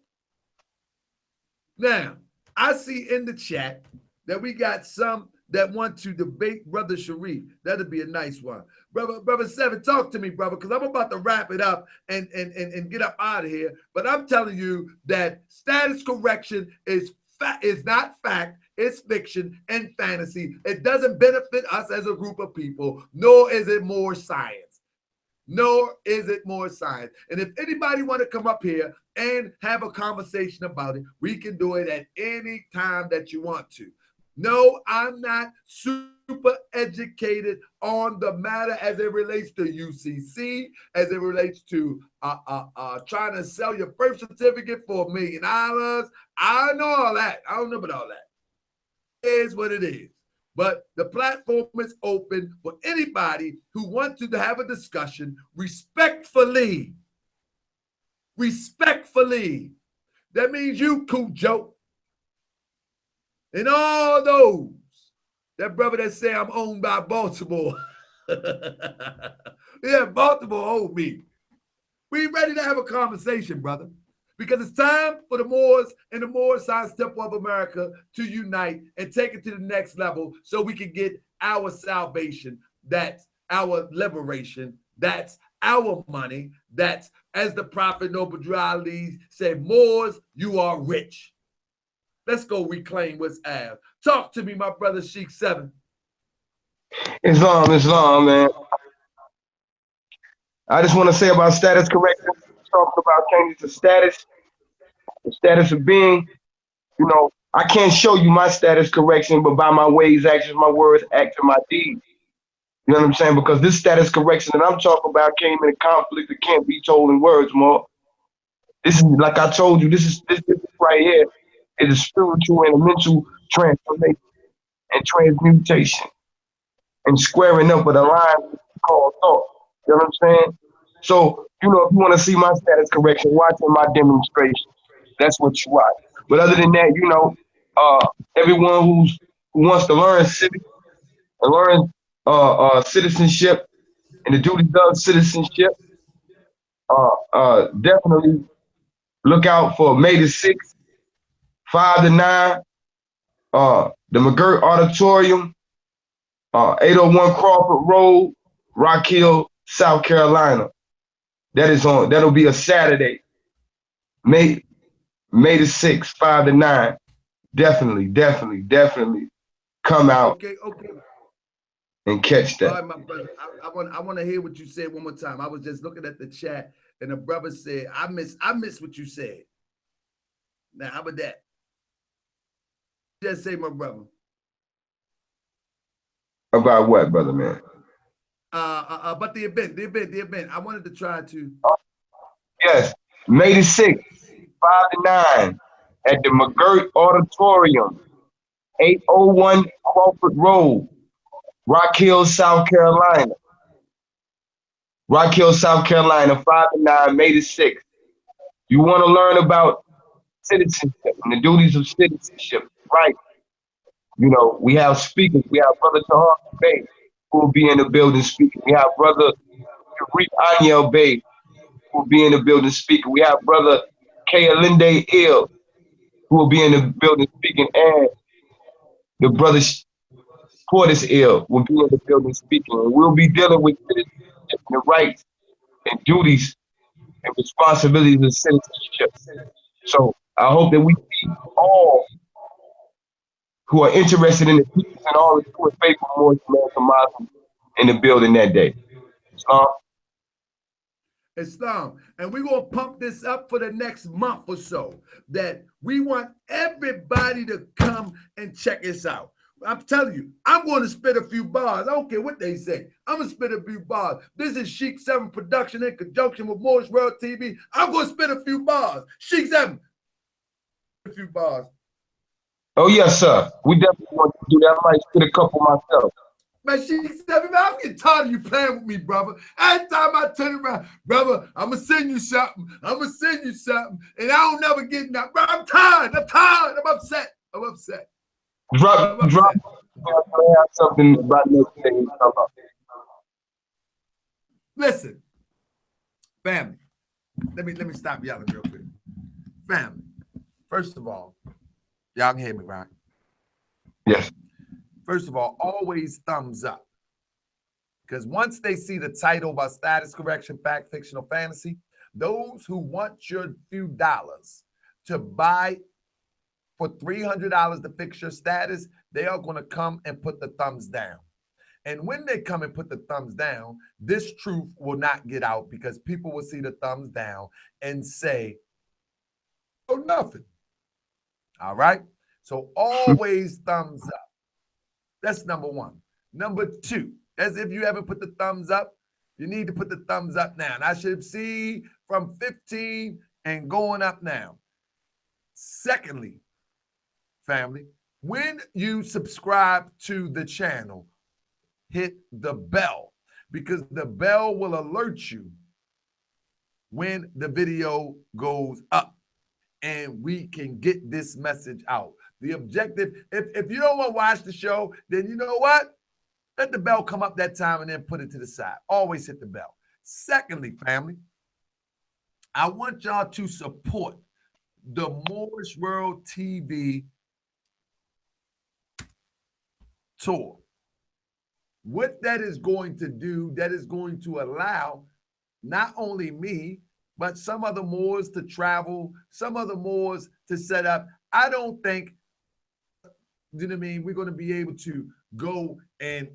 Now, I see in the chat that we got some that want to debate Brother Sharif. That'd be a nice one. Brother Seven, talk to me, brother, because I'm about to wrap it up and get up out of here. But I'm telling you that status correction is not fact. It's fiction and fantasy. It doesn't benefit us as a group of people, nor is it more science. Nor is it more science. And if anybody want to come up here and have a conversation about it, we can do it at any time that you want to. No, I'm not super educated on the matter as it relates to UCC, as it relates to trying to sell your birth certificate for $1 million. I know all that. I don't know about all that. It is what it is. But the platform is open for anybody who wants to have a discussion respectfully. Respectfully. That means you, Cujo. And all those, that brother that say I'm owned by Baltimore. Yeah, Baltimore owned me. We ready to have a conversation, brother. Because it's time for the Moors and the Moorish Science Temple of America to unite and take it to the next level so we can get our salvation. That's our liberation. That's our money. That's, as the Prophet Noble Drew Ali said, Moors, you are rich. Let's go reclaim what's ours. Talk to me, my brother Sheikh 7. Islam, man. I just want to say about status correction, talking about changing to status, the status of being. You know, I can't show you my status correction, but by my ways, actions, my words, acts, and my deeds. You know what I'm saying? Because this status correction that I'm talking about came in a conflict that can't be told in words, more. This is, like I told you, this right here is a spiritual and a mental transformation and transmutation and squaring up with a line called thought. You know what I'm saying? So, you know, if you want to see my status correction, watch my demonstration. That's what you watch. But other than that, you know, everyone who wants to learn civics and learn citizenship and the duties of citizenship, definitely look out for May the 6th, 5 to 9, the McGirt Auditorium, 801 Crawford Road, Rock Hill, South Carolina. That'll be a Saturday, May the 6th, 5 to 9. Definitely come out and catch that. All right, my brother. I want to hear what you said one more time. I was just looking at the chat and the brother said, I miss what you said. Now, how about that? Just say, my brother. About what, brother, man? But the event. I wanted to try to. Yes, May the 6th, 5 to 9 at the McGirt Auditorium, 801 Crawford Road, Rock Hill, South Carolina. Rock Hill, South Carolina, 5 to 9, May the 6th. You want to learn about citizenship and the duties of citizenship, right? You know, we have speakers. We have Brother Tahar Bey, who will be in the building speaking. We have Brother Sharif Aniel Bey, who will be in the building speaking. We have Brother Kayalinde Ill, who will be in the building speaking, and the Brother Portis Ill will be in the building speaking. And we'll be dealing with citizenship and the rights and duties and responsibilities of citizenship. So I hope that we see all who are interested in the teachings and all the true and faithful Moorish Muslims in the building that day. Islam. And we're going to pump this up for the next month or so, that we want everybody to come and check us out. I'm telling you, I'm going to spit a few bars. I don't care what they say. I'm going to spit a few bars. This is Sheikh 7 production in conjunction with Moorish World TV. I'm going to spit a few bars. Sheikh 7, a few bars. Oh, yes, sir. We definitely want to do that. I might spit a couple myself. Man, Sheikh 7, man, I'm getting tired of you playing with me, brother. Every time I turn around, brother, I'm going to send you something. And I don't never get that. Bro, I'm tired. I'm upset. Drop. I have something about next day. Listen, family. Let me stop yelling real quick. Family. First of all, y'all can hear me, right? Yes. First of all, always thumbs up. Because once they see the title about status correction, fact, fiction, or fantasy, those who want your few dollars to buy for $300 to fix your status, they are going to come and put the thumbs down. And when they come and put the thumbs down, this truth will not get out because people will see the thumbs down and say, oh, nothing. All right? So always thumbs up. That's number one. Number two, as if you haven't put the thumbs up, you need to put the thumbs up now. And I should see from 15 and going up now. Secondly, family, when you subscribe to the channel, hit the bell because the bell will alert you when the video goes up and we can get this message out. The objective, if you don't want to watch the show, then you know what? Let the bell come up that time and then put it to the side. Always hit the bell. Secondly, family, I want y'all to support the Moorish World TV tour. What that is going to do, that is going to allow not only me, but some other Moors to travel, some other Moors to set up. I don't think, you know what I mean, we're going to be able to go and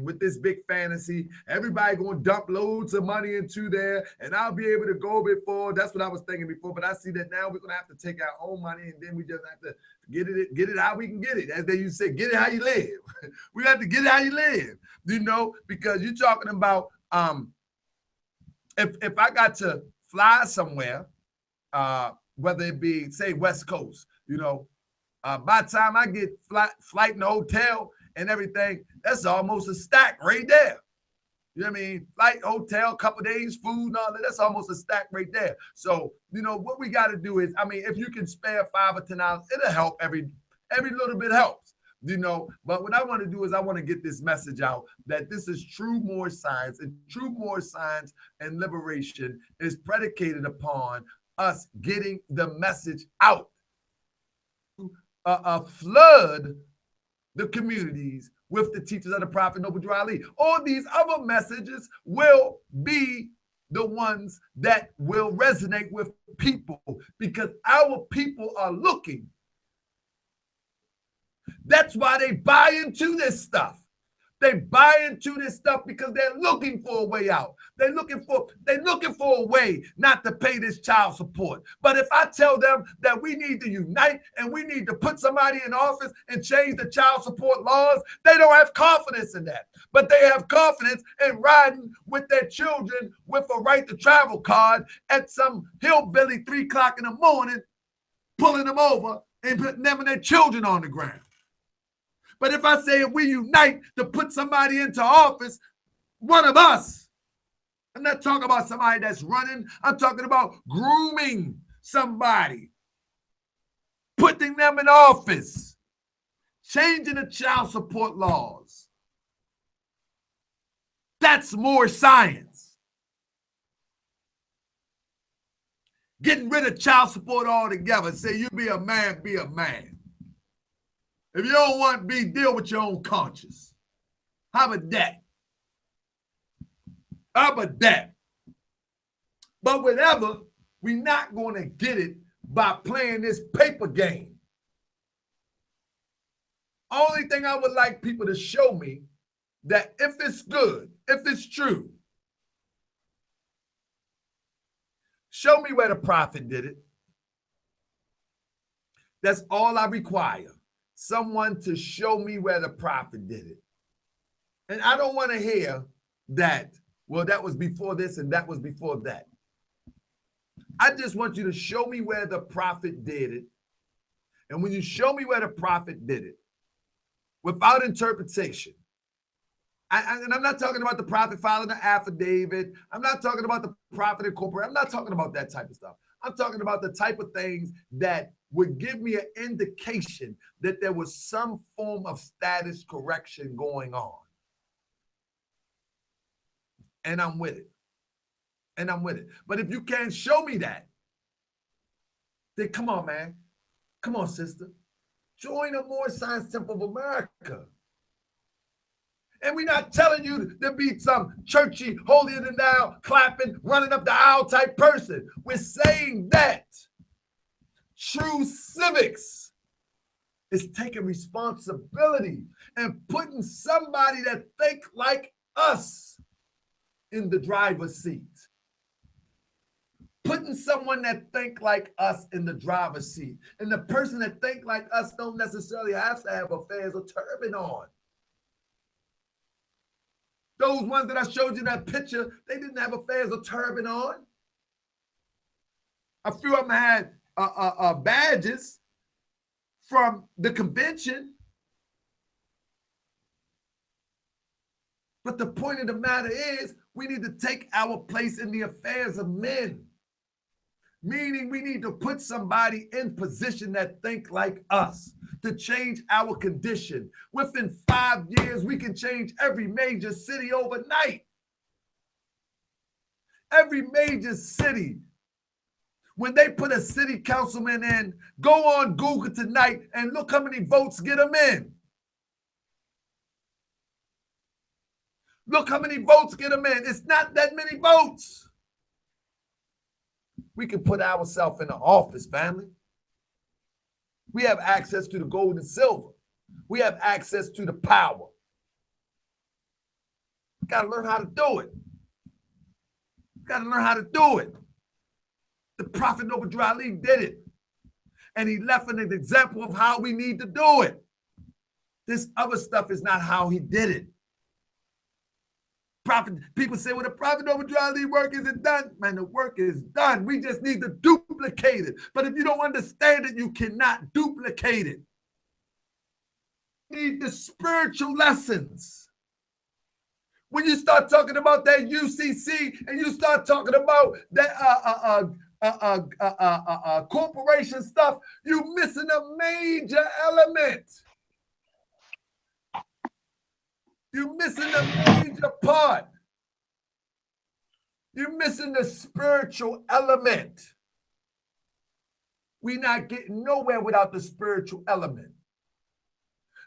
with this big fantasy, everybody going to dump loads of money into there, and I'll be able to go before. That's what I was thinking before, but I see that now we're going to have to take our own money, and then we just have to get it how we can get it. As they used to say, get it how you live. We have to get it how you live, you know, because you're talking about if I got to fly somewhere, whether it be, say, West Coast, you know, by the time I get flight in the hotel and everything, that's almost a stack right there. You know what I mean? Flight, hotel, couple days, food, and all that, that's almost a stack right there. So, you know, what we got to do is, I mean, if you can spare $5 or $10, it'll help. Every little bit helps, you know. But what I want to do is I want to get this message out that this is true Moorish science, and true Moorish science and liberation is predicated upon us getting the message out. Flood the communities with the teachers of the Prophet Noble Drew Ali. All these other messages will be the ones that will resonate with people because our people are looking. That's why they buy into this stuff. They buy into this stuff because they're looking for a way out. They're looking for a way not to pay this child support. But if I tell them that we need to unite and we need to put somebody in office and change the child support laws, they don't have confidence in that. But they have confidence in riding with their children with a right to travel card at some hillbilly 3 o'clock in the morning, pulling them over and putting them and their children on the ground. But if I say if we unite to put somebody into office, one of us, I'm not talking about somebody that's running, I'm talking about grooming somebody, putting them in office, changing the child support laws. That's more science. Getting rid of child support altogether. Say you be a man, be a man. If you don't want to be, deal with your own conscience. How about that? How about that? But whatever, we're not going to get it by playing this paper game. Only thing I would like people to show me that if it's good, if it's true, show me where the prophet did it. That's all I require. Someone to show me where the prophet did it. And I don't want to hear that, well, that was before this and that was before that. I just want you to show me where the prophet did it. And when you show me where the prophet did it, without interpretation, and I'm not talking about the prophet filing an affidavit. I'm not talking about the prophet incorporated. I'm not talking about that type of stuff. I'm talking about the type of things that would give me an indication that there was some form of status correction going on. And I'm with it. And I'm with it. But if you can't show me that, then come on, man. Come on, sister. Join the Moorish Science Temple of America. And we're not telling you to be some churchy, holier than thou, clapping, running up the aisle type person. We're saying that true civics is taking responsibility and putting somebody that think like us in the driver's seat. Putting someone that think like us in the driver's seat. And the person that think like us don't necessarily have to have affairs or turban on. Those ones that I showed you that picture, they didn't have affairs or turban on. A few of them had badges from the convention. But the point of the matter is, we need to take our place in the affairs of men. Meaning we need to put somebody in position that think like us to change our condition. Within 5 years, we can change every major city overnight. Every major city. When they put a city councilman in, go on Google tonight and look how many votes get them in. Look how many votes get them in. It's not that many votes. We can put ourselves in the office, family. We have access to the gold and silver. We have access to the power. Got to learn how to do it. Got to learn how to do it. The Prophet Noble Ali did it. And he left an example of how we need to do it. This other stuff is not how he did it. People say, well, the Prophet Noble Ali work isn't done. Man, the work is done. We just need to duplicate it. But if you don't understand it, you cannot duplicate it. You need the spiritual lessons. When you start talking about that UCC and you start talking about that corporation stuff, you're missing a major element. You're missing a major part. You're missing the spiritual element. We're not getting nowhere without the spiritual element.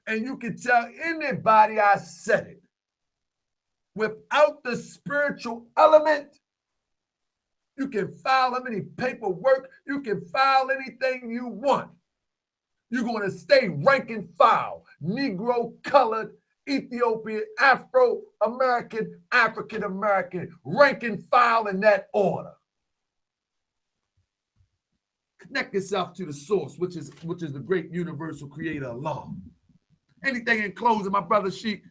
And you can tell anybody I said it. Without the spiritual element, you can file any paperwork, you can file anything you want. You're going to stay rank and file, Negro, colored, Ethiopian, Afro-American, African-American, rank and file in that order. Connect yourself to the source, which is the great universal creator Allah. Anything in closing, my brother Sheikh?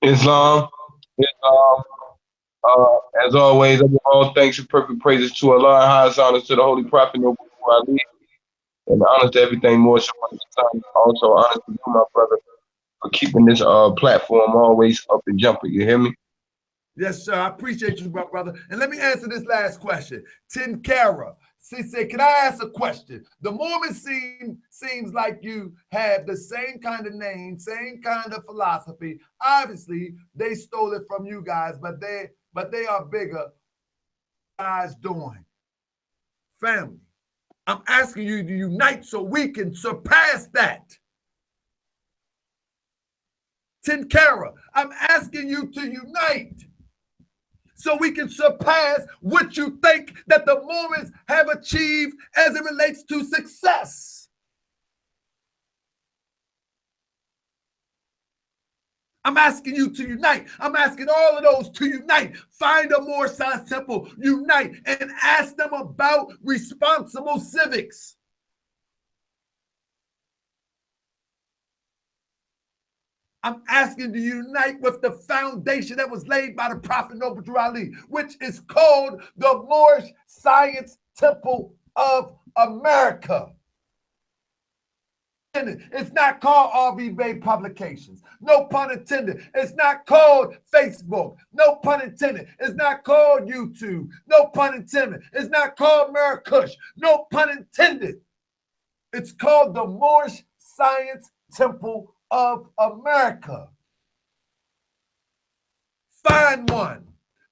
Islam. As always, all thanks and perfect praises to Allah, and highest honors to the Holy Prophet Noble Ali, and honors to everything more. Also honors to you, my brother, for keeping this platform always up and jumping. You hear me? Yes, sir. I appreciate you, my brother. And let me answer this last question. Tinkara, she said, can I ask a question? The Mormons seems like you have the same kind of name, same kind of philosophy. Obviously, they stole it from you guys, but they are bigger. Guys doing. Family, I'm asking you to unite so we can surpass that. Tinkara, I'm asking you to unite so we can surpass what you think that the Mormons have achieved as it relates to success. I'm asking you to unite. I'm asking all of those to unite. Find a Moorish Science Temple, unite, and ask them about responsible civics. I'm asking you to unite with the foundation that was laid by the Prophet Noble Ali, which is called the Moorish Science Temple of America. It's not called RV Bay Publications. No pun intended. It's not called Facebook. No pun intended. It's not called YouTube. No pun intended. It's not called Maracush. No pun intended. It's called the Moorish Science Temple of America. Find one,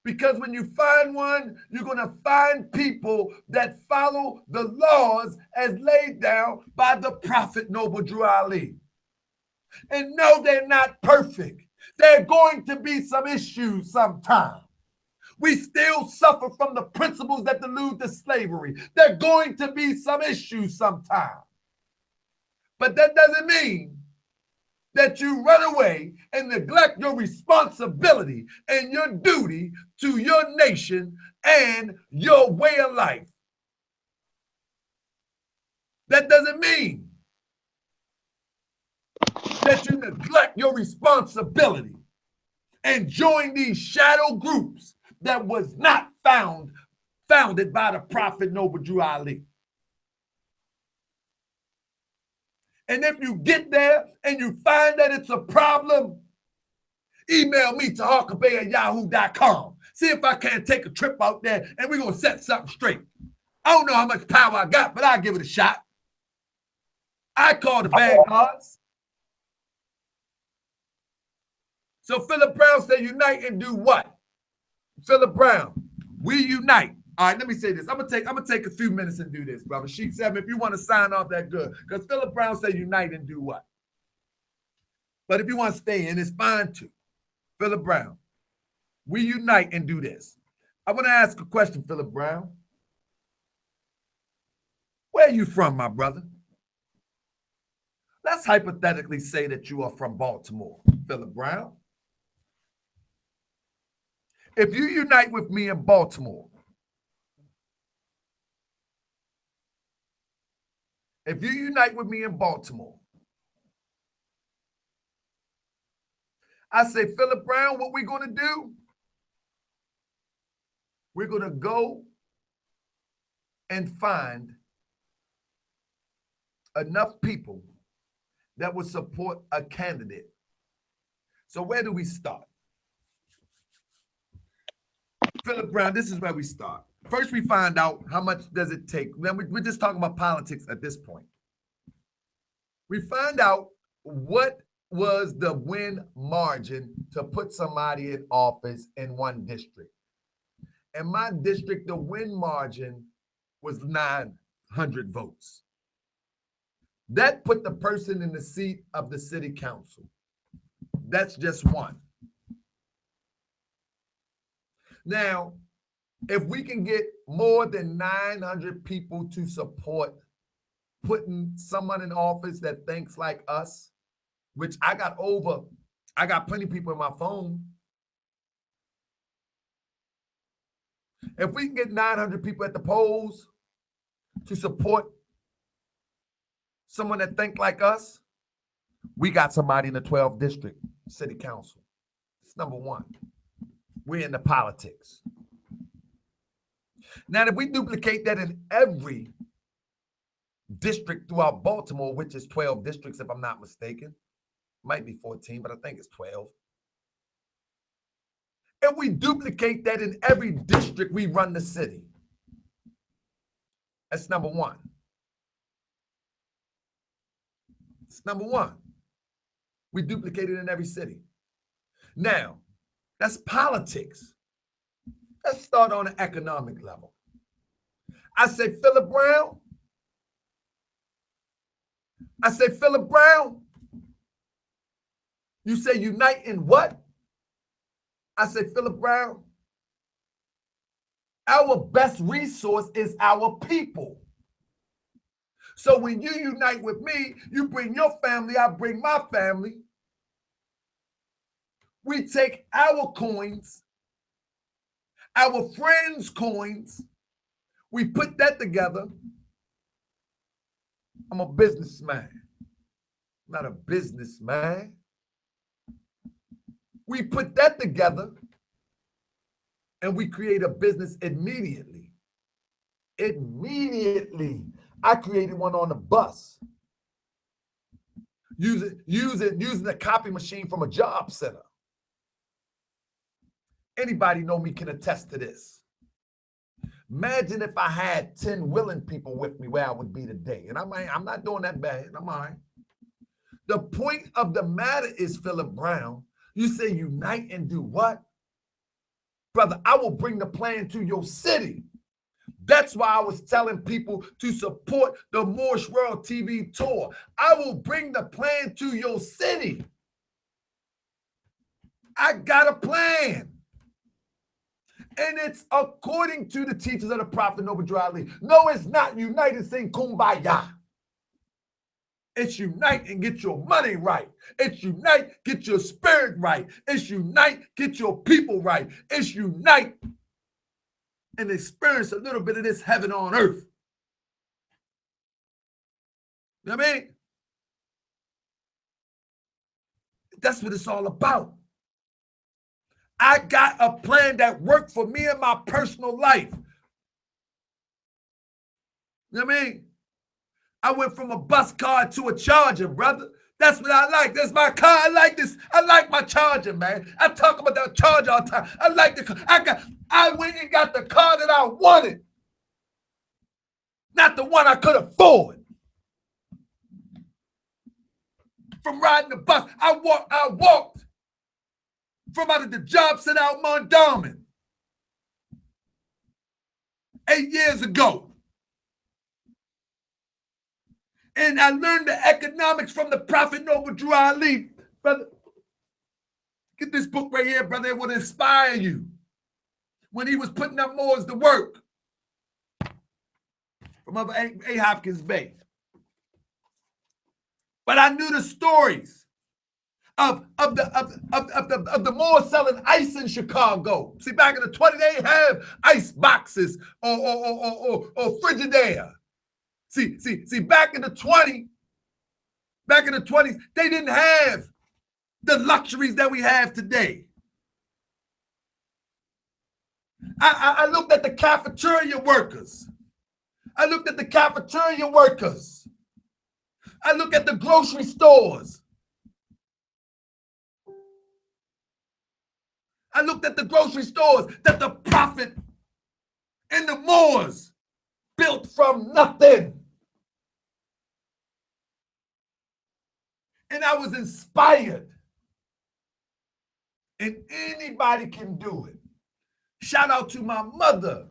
Because when you find one, you're going to find people that follow the laws as laid down by the Prophet Noble Drew Ali. And no, they're not perfect. There are going to be some issues sometime. We still suffer from the principles that allude to slavery. There are going to be some issues sometime. But that doesn't mean that you run away and neglect your responsibility and your duty to your nation and your way of life. That doesn't mean that you neglect your responsibility and join these shadow groups that was not founded by the Prophet Noble Drew Ali. And if you get there and you find that it's a problem, email me to harkabay@yahoo.com. See if I can't take a trip out there and we're going to set something straight. I don't know how much power I got, but I'll give it a shot. I call the vanguards. So Philip Brown said unite and do what? Philip Brown, we unite. All right, let me say this. I'm gonna take a few minutes and do this, brother. Sheik 7, if you want to sign off, that good. Because Philip Brown said unite and do what? But if you want to stay in, it's fine too. Philip Brown, we unite and do this. I want to ask a question, Philip Brown. Where are you from, my brother? Let's hypothetically say that you are from Baltimore, Philip Brown. If you unite with me in Baltimore, I say, Philip Brown, what we're going to do, we're going to go and find enough people that will support a candidate. So where do we start? Philip Brown, this is where we start. First, we find out how much does it take. Then we're just talking about politics at this point. We find out what was the win margin to put somebody in office in one district. In my district, the win margin was 900 votes. That put the person in the seat of the city council. That's just one. Now, if we can get more than 900 people to support putting someone in office that thinks like us, which I got plenty of people in my phone. If we can get 900 people at the polls to support someone that think like us, we got somebody in the 12th district city council. It's number one. We're in the politics. Now, if we duplicate that in every district throughout Baltimore, which is 12 districts, if I'm not mistaken, might be 14, but I think it's 12. If we duplicate that in every district, we run the city. That's number one. It's number one. We duplicate it in every city. Now, that's politics. Let's start on an economic level. I say, Philip Brown. You say unite in what? I say, Philip Brown. Our best resource is our people. So when you unite with me, you bring your family, I bring my family. We take our coins, our friends' coins, we put that together. I'm a businessman, not a businessman. We put that together and we create a business immediately. Immediately. I created one on the bus using a copy machine from a job center. Anybody know me can attest to this. Imagine if I had 10 willing people with me where I would be today. And I'm not doing that bad. I'm all right. The point of the matter is, Philip Brown, you say unite and do what? brother, I will bring the plan to your city. That's why I was telling people to support the Moorish World TV tour. I will bring the plan to your city. I got a plan. And it's according to the teachings of the Prophet Noble Drew Ali. No, it's not united saying kumbaya. It's unite and get your money right. It's unite, get your spirit right. It's unite, get your people right. It's unite and experience a little bit of this heaven on earth. You know what I mean? That's what it's all about. I got a plan that worked for me in my personal life. You know what I mean? I went from a bus car to a Charger, brother. That's what I like. That's my car. I like this. I like my Charger, man. I talk about that Charger all the time. I like the car. I went and got the car that I wanted, not the one I could afford. From riding the bus, I walked from out of the job site out Mondawmin 8 years ago. And I learned the economics from the Prophet Noble Drew Ali. Brother, get this book right here, brother. It will inspire you. When he was putting up Moors to work. From up A. Hopkins Bay. But I knew the stories of the Moors selling ice in Chicago. See, back in the 20s, they have ice boxes or Frigidaire. See, back in the 20s, they didn't have the luxuries that we have today. I looked at the cafeteria workers. I looked at the grocery stores. I looked at the grocery stores that the Prophet and the Moors built from nothing. And I was inspired. And anybody can do it. Shout out to my mother.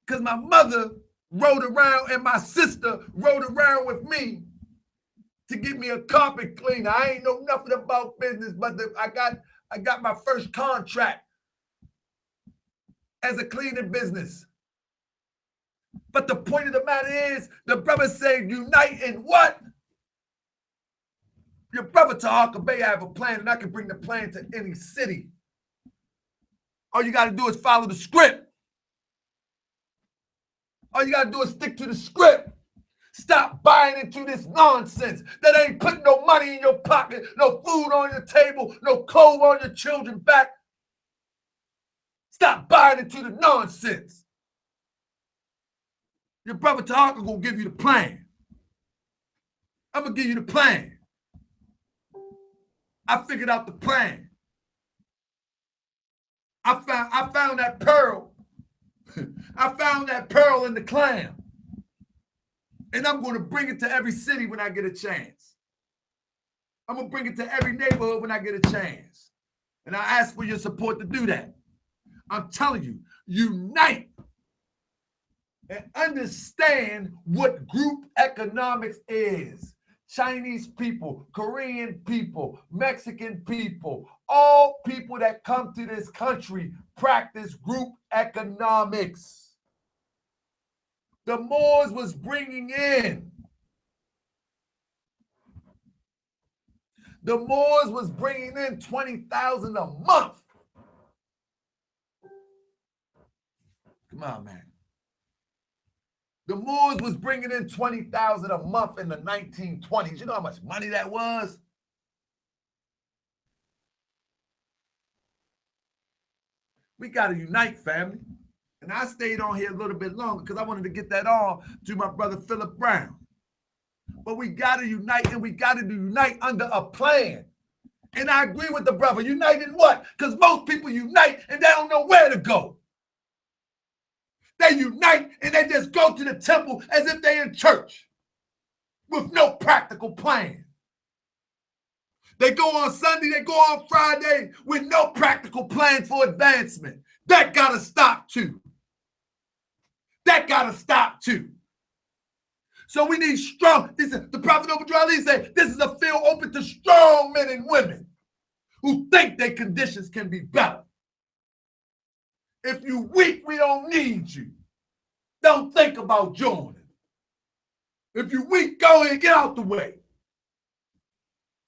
Because my mother rode around and my sister rode around with me to get me a carpet cleaner. I ain't know nothing about business, but I got my first contract as a cleaning business. But the point of the matter is, the brother said, unite in what? Your brother Tahaka Bay, I have a plan, and I can bring the plan to any city. All you got to do is follow the script. All you got to do is stick to the script. Stop buying into this nonsense that ain't putting no money in your pocket, no food on your table, no clothes on your children's back. Stop buying into the nonsense. Your brother Tahaka gonna give you the plan. I'm gonna give you the plan. I figured out the plan. I found that pearl. I found that pearl in the clam. And I'm going to bring it to every city when I get a chance. I'm going to bring it to every neighborhood when I get a chance. And I ask for your support to do that. I'm telling you, unite and understand what group economics is. Chinese people, Korean people, Mexican people, all people that come to this country practice group economics. The Moors was bringing in. The Moors was bringing in $20,000 a month. Come on, man. The Moors was bringing in $20,000 a month in the 1920s. You know how much money that was? We got to unite, family. And I stayed on here a little bit longer because I wanted to get that on to my brother Philip Brown. But we got to unite, and we got to unite under a plan. And I agree with the brother. Unite in what? Because most people unite and they don't know where to go. They unite and they just go to the temple as if they're in church with no practical plan. They go on Sunday, they go on Friday with no practical plan for advancement. That got to stop too. That got to stop too. So we need strong. The Prophet Noble Drew Ali said, this is a field open to strong men and women who think their conditions can be better. If you weak, we don't need you. Don't think about joining. If you weak, go ahead and get out the way.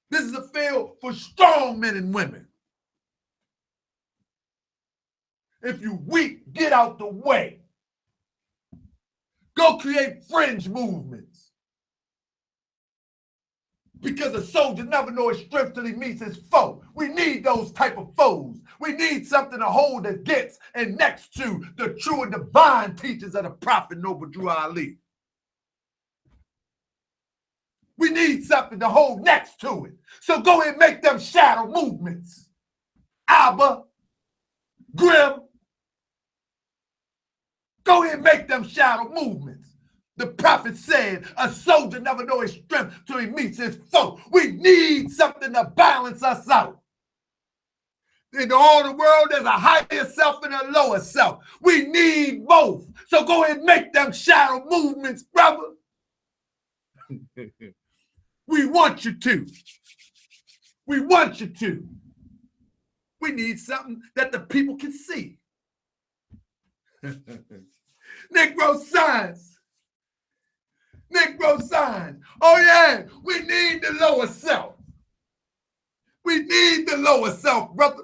This is a field for strong men and women. If you weak, get out the way. Go create fringe movements. Because a soldier never knows his strength till he meets his foe. We need those type of foes. We need something to hold against and next to the true and divine teachings of the Prophet Noble Drew Ali. We need something to hold next to it. So go ahead and make them shadow movements. Abba, Grim. Go ahead and make them shadow movements. The prophet said, a soldier never knows his strength till he meets his foe. We need something to balance us out. In all the world, there's a higher self and a lower self. We need both. So go ahead and make them shadow movements, brother. We want you to. We want you to. We need something that the people can see. Negro Science. Negro Science. Oh, yeah, we need the lower self. We need the lower self, brother.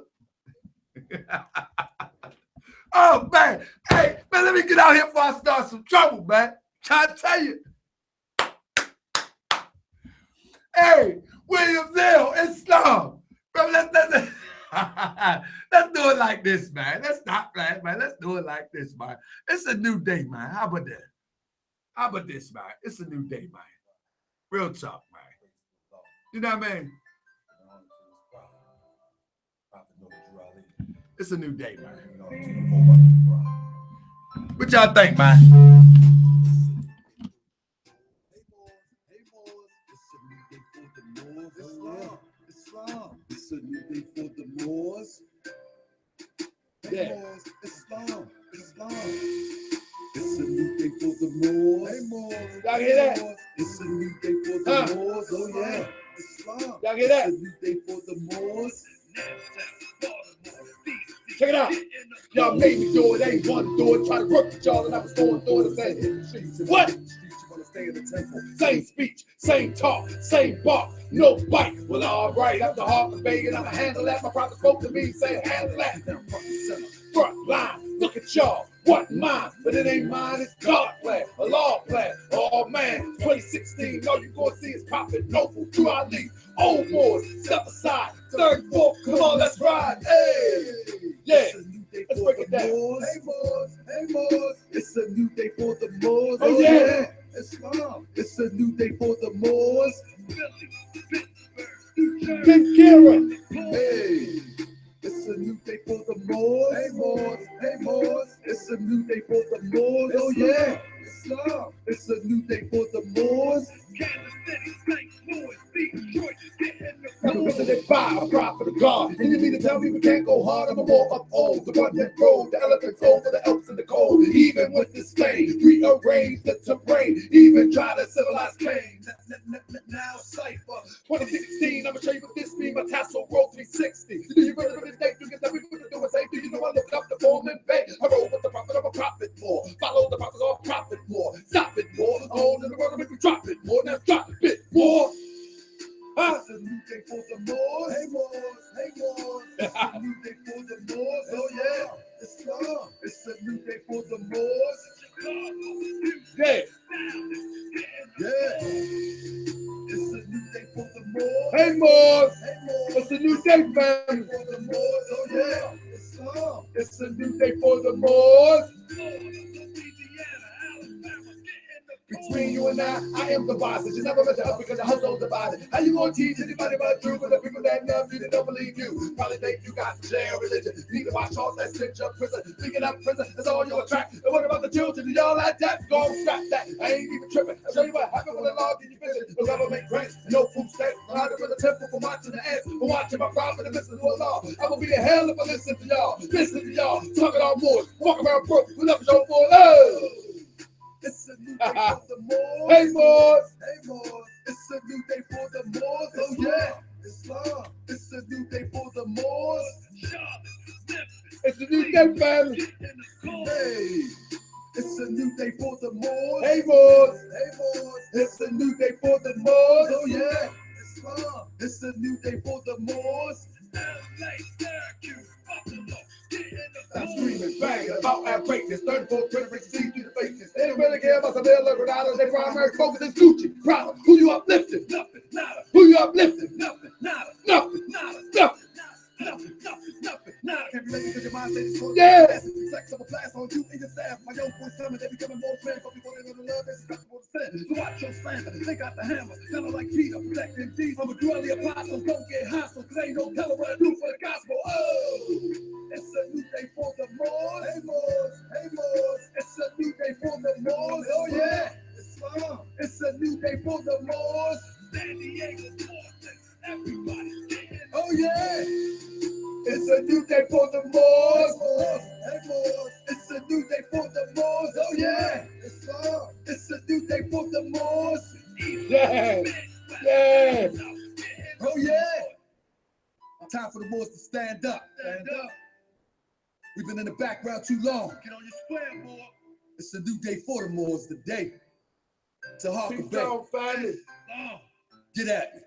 Oh, man. Hey, man, let me get out here before I start some trouble, man. Trying to tell you. Hey, Williamsville, Islam. Bro, let's do it like this, man. Let's stop that, man. Let's do it like this, man. It's a new day, man. How about that? How about this, man? It's a new day, man. Real talk, man. You know what I mean? It's a new day, man. What y'all think, man? It's a new day for the Moors. Yeah. Islam. It's a new day for the Moors. Hey, Moors. Y'all hear that? It's a new day for the Moors. Oh, yeah. Islam. Y'all hear that? It's a new day for the Moors. Check it out. Y'all made me do it. Ain't want to do it. Try to work with y'all, and I was going through it and saying, hit the streets. What? Stay in the temple. Same speech, same talk, same bark, no bite. Well, all right, after half the bacon, I'ma handle that. My prophet spoke to me, saying, handle that. Front line, look at y'all. What mine? But it ain't mine, it's God plan, a law plan. Oh man, 2016, all you gonna see is Prophet Noble Drew Ali. Old boys, step aside. Third, fourth, come on, let's ride. Hey, yeah. Let's break it down. Hey, Moors. It's a new day for the Moors. Oh, yeah. Islam. It's a new day for the Moors. Big Kira. Hey. It's a new day for the Moors. Hey, Moors. It's a new day for the Moors. Oh, yeah. Islam. It's a new day for the Moors. Kansas City, St. Louis, Detroit, getting the they buy a prophet of God. And you mean to tell me we can't go hard on the wall of old, the rugged road, the elephants over the elks in the cold. Even with this thing, rearrange the terrain, even try to civilize pain. Now cipher 2016, I'ma show you what this means. My tassel roll 360. Do you really think you can tell me what to do and say? Do you know I look up the form and pay? I roll with the prophet of a prophet more. Follow the prophet of a prophet more. Stop it more. Own in the world, make me drop it more. Now drop it more. Huh? It's a new day for the Moors. Hey, Moors. It's a new day for the Moors. Oh, yeah. Islam. It's a new day for the Moors. Yeah. It's a new day for the Moors. Hey, Moors. It's a new day, fam. For the Moors. Oh, yeah. Islam. It's a new day for the Moors. Between you and I, now, I am the boss. You never measure up because the hustle's divided. How you gonna teach anybody about truth when the people that love you, they don't believe you? Probably think you got to share religion. Need to watch all that stitch up prison. Thinking up prison, that's all you attract. And what about the children? Do y'all like that? Go scrap that. I ain't even tripping. I'll show you what happened when the law get you vision. The government grants, no food stamps. I'm out of the temple for watching the ants, for watching my prophet and listening to a law. I'm gonna be in hell if I listen to y'all. Listen to y'all. Talking all Moors. Walk around broke. We love your for love. It's a new day for the Moors. Hey, Moors. Hey, Moors. It's a new day for the Moors. Oh, yeah. Islam. It's a new day for the Moors. It's a new day, family. Hey. It's a new day for the Moors. Hey, Moors. Hey, Moors. It's a new day for the Moors. Oh, yeah. Islam. It's a new day for the Moors. I'm screaming, bang about our greatness. 34 critics see through the fakeness. They don't really care about some little Granada. Their primary focus is Gucci. Problem. Who you uplifting? Nothing, nada. Who you uplifting? Nothing, nada. Nothing, nada. Nothing. Nothing, nada. Can't relate because your mind says it's yeah. Sex of a blast on you and your staff. My young boys coming, they becoming more trans. But before they know the love, it's acceptable to sin. So watch your slander. They got the hammer. Kinda like Peter, protecting these. I'm a dwelly apostle. Don't get hostile. Cause ain't no telling what I do for the gospel. Oh, it's a new day for the Moors. Hey, Moors. Hey, Moors. It's a new day for the Moors. Oh, yeah. It's a new day for the Moors. San Diego, everybody. Oh, yeah. It's a new day for the Moors. Hey, Moors. It's a new day for the Moors. Oh, yeah. It's a new day for the Moors. Yeah. Yeah. Oh, yeah. Time for the Moors to stand up. Stand up. We've been in the background too long. Get on your square, boy. It's a new day for the Moors today. It's a hard debate. Get at me.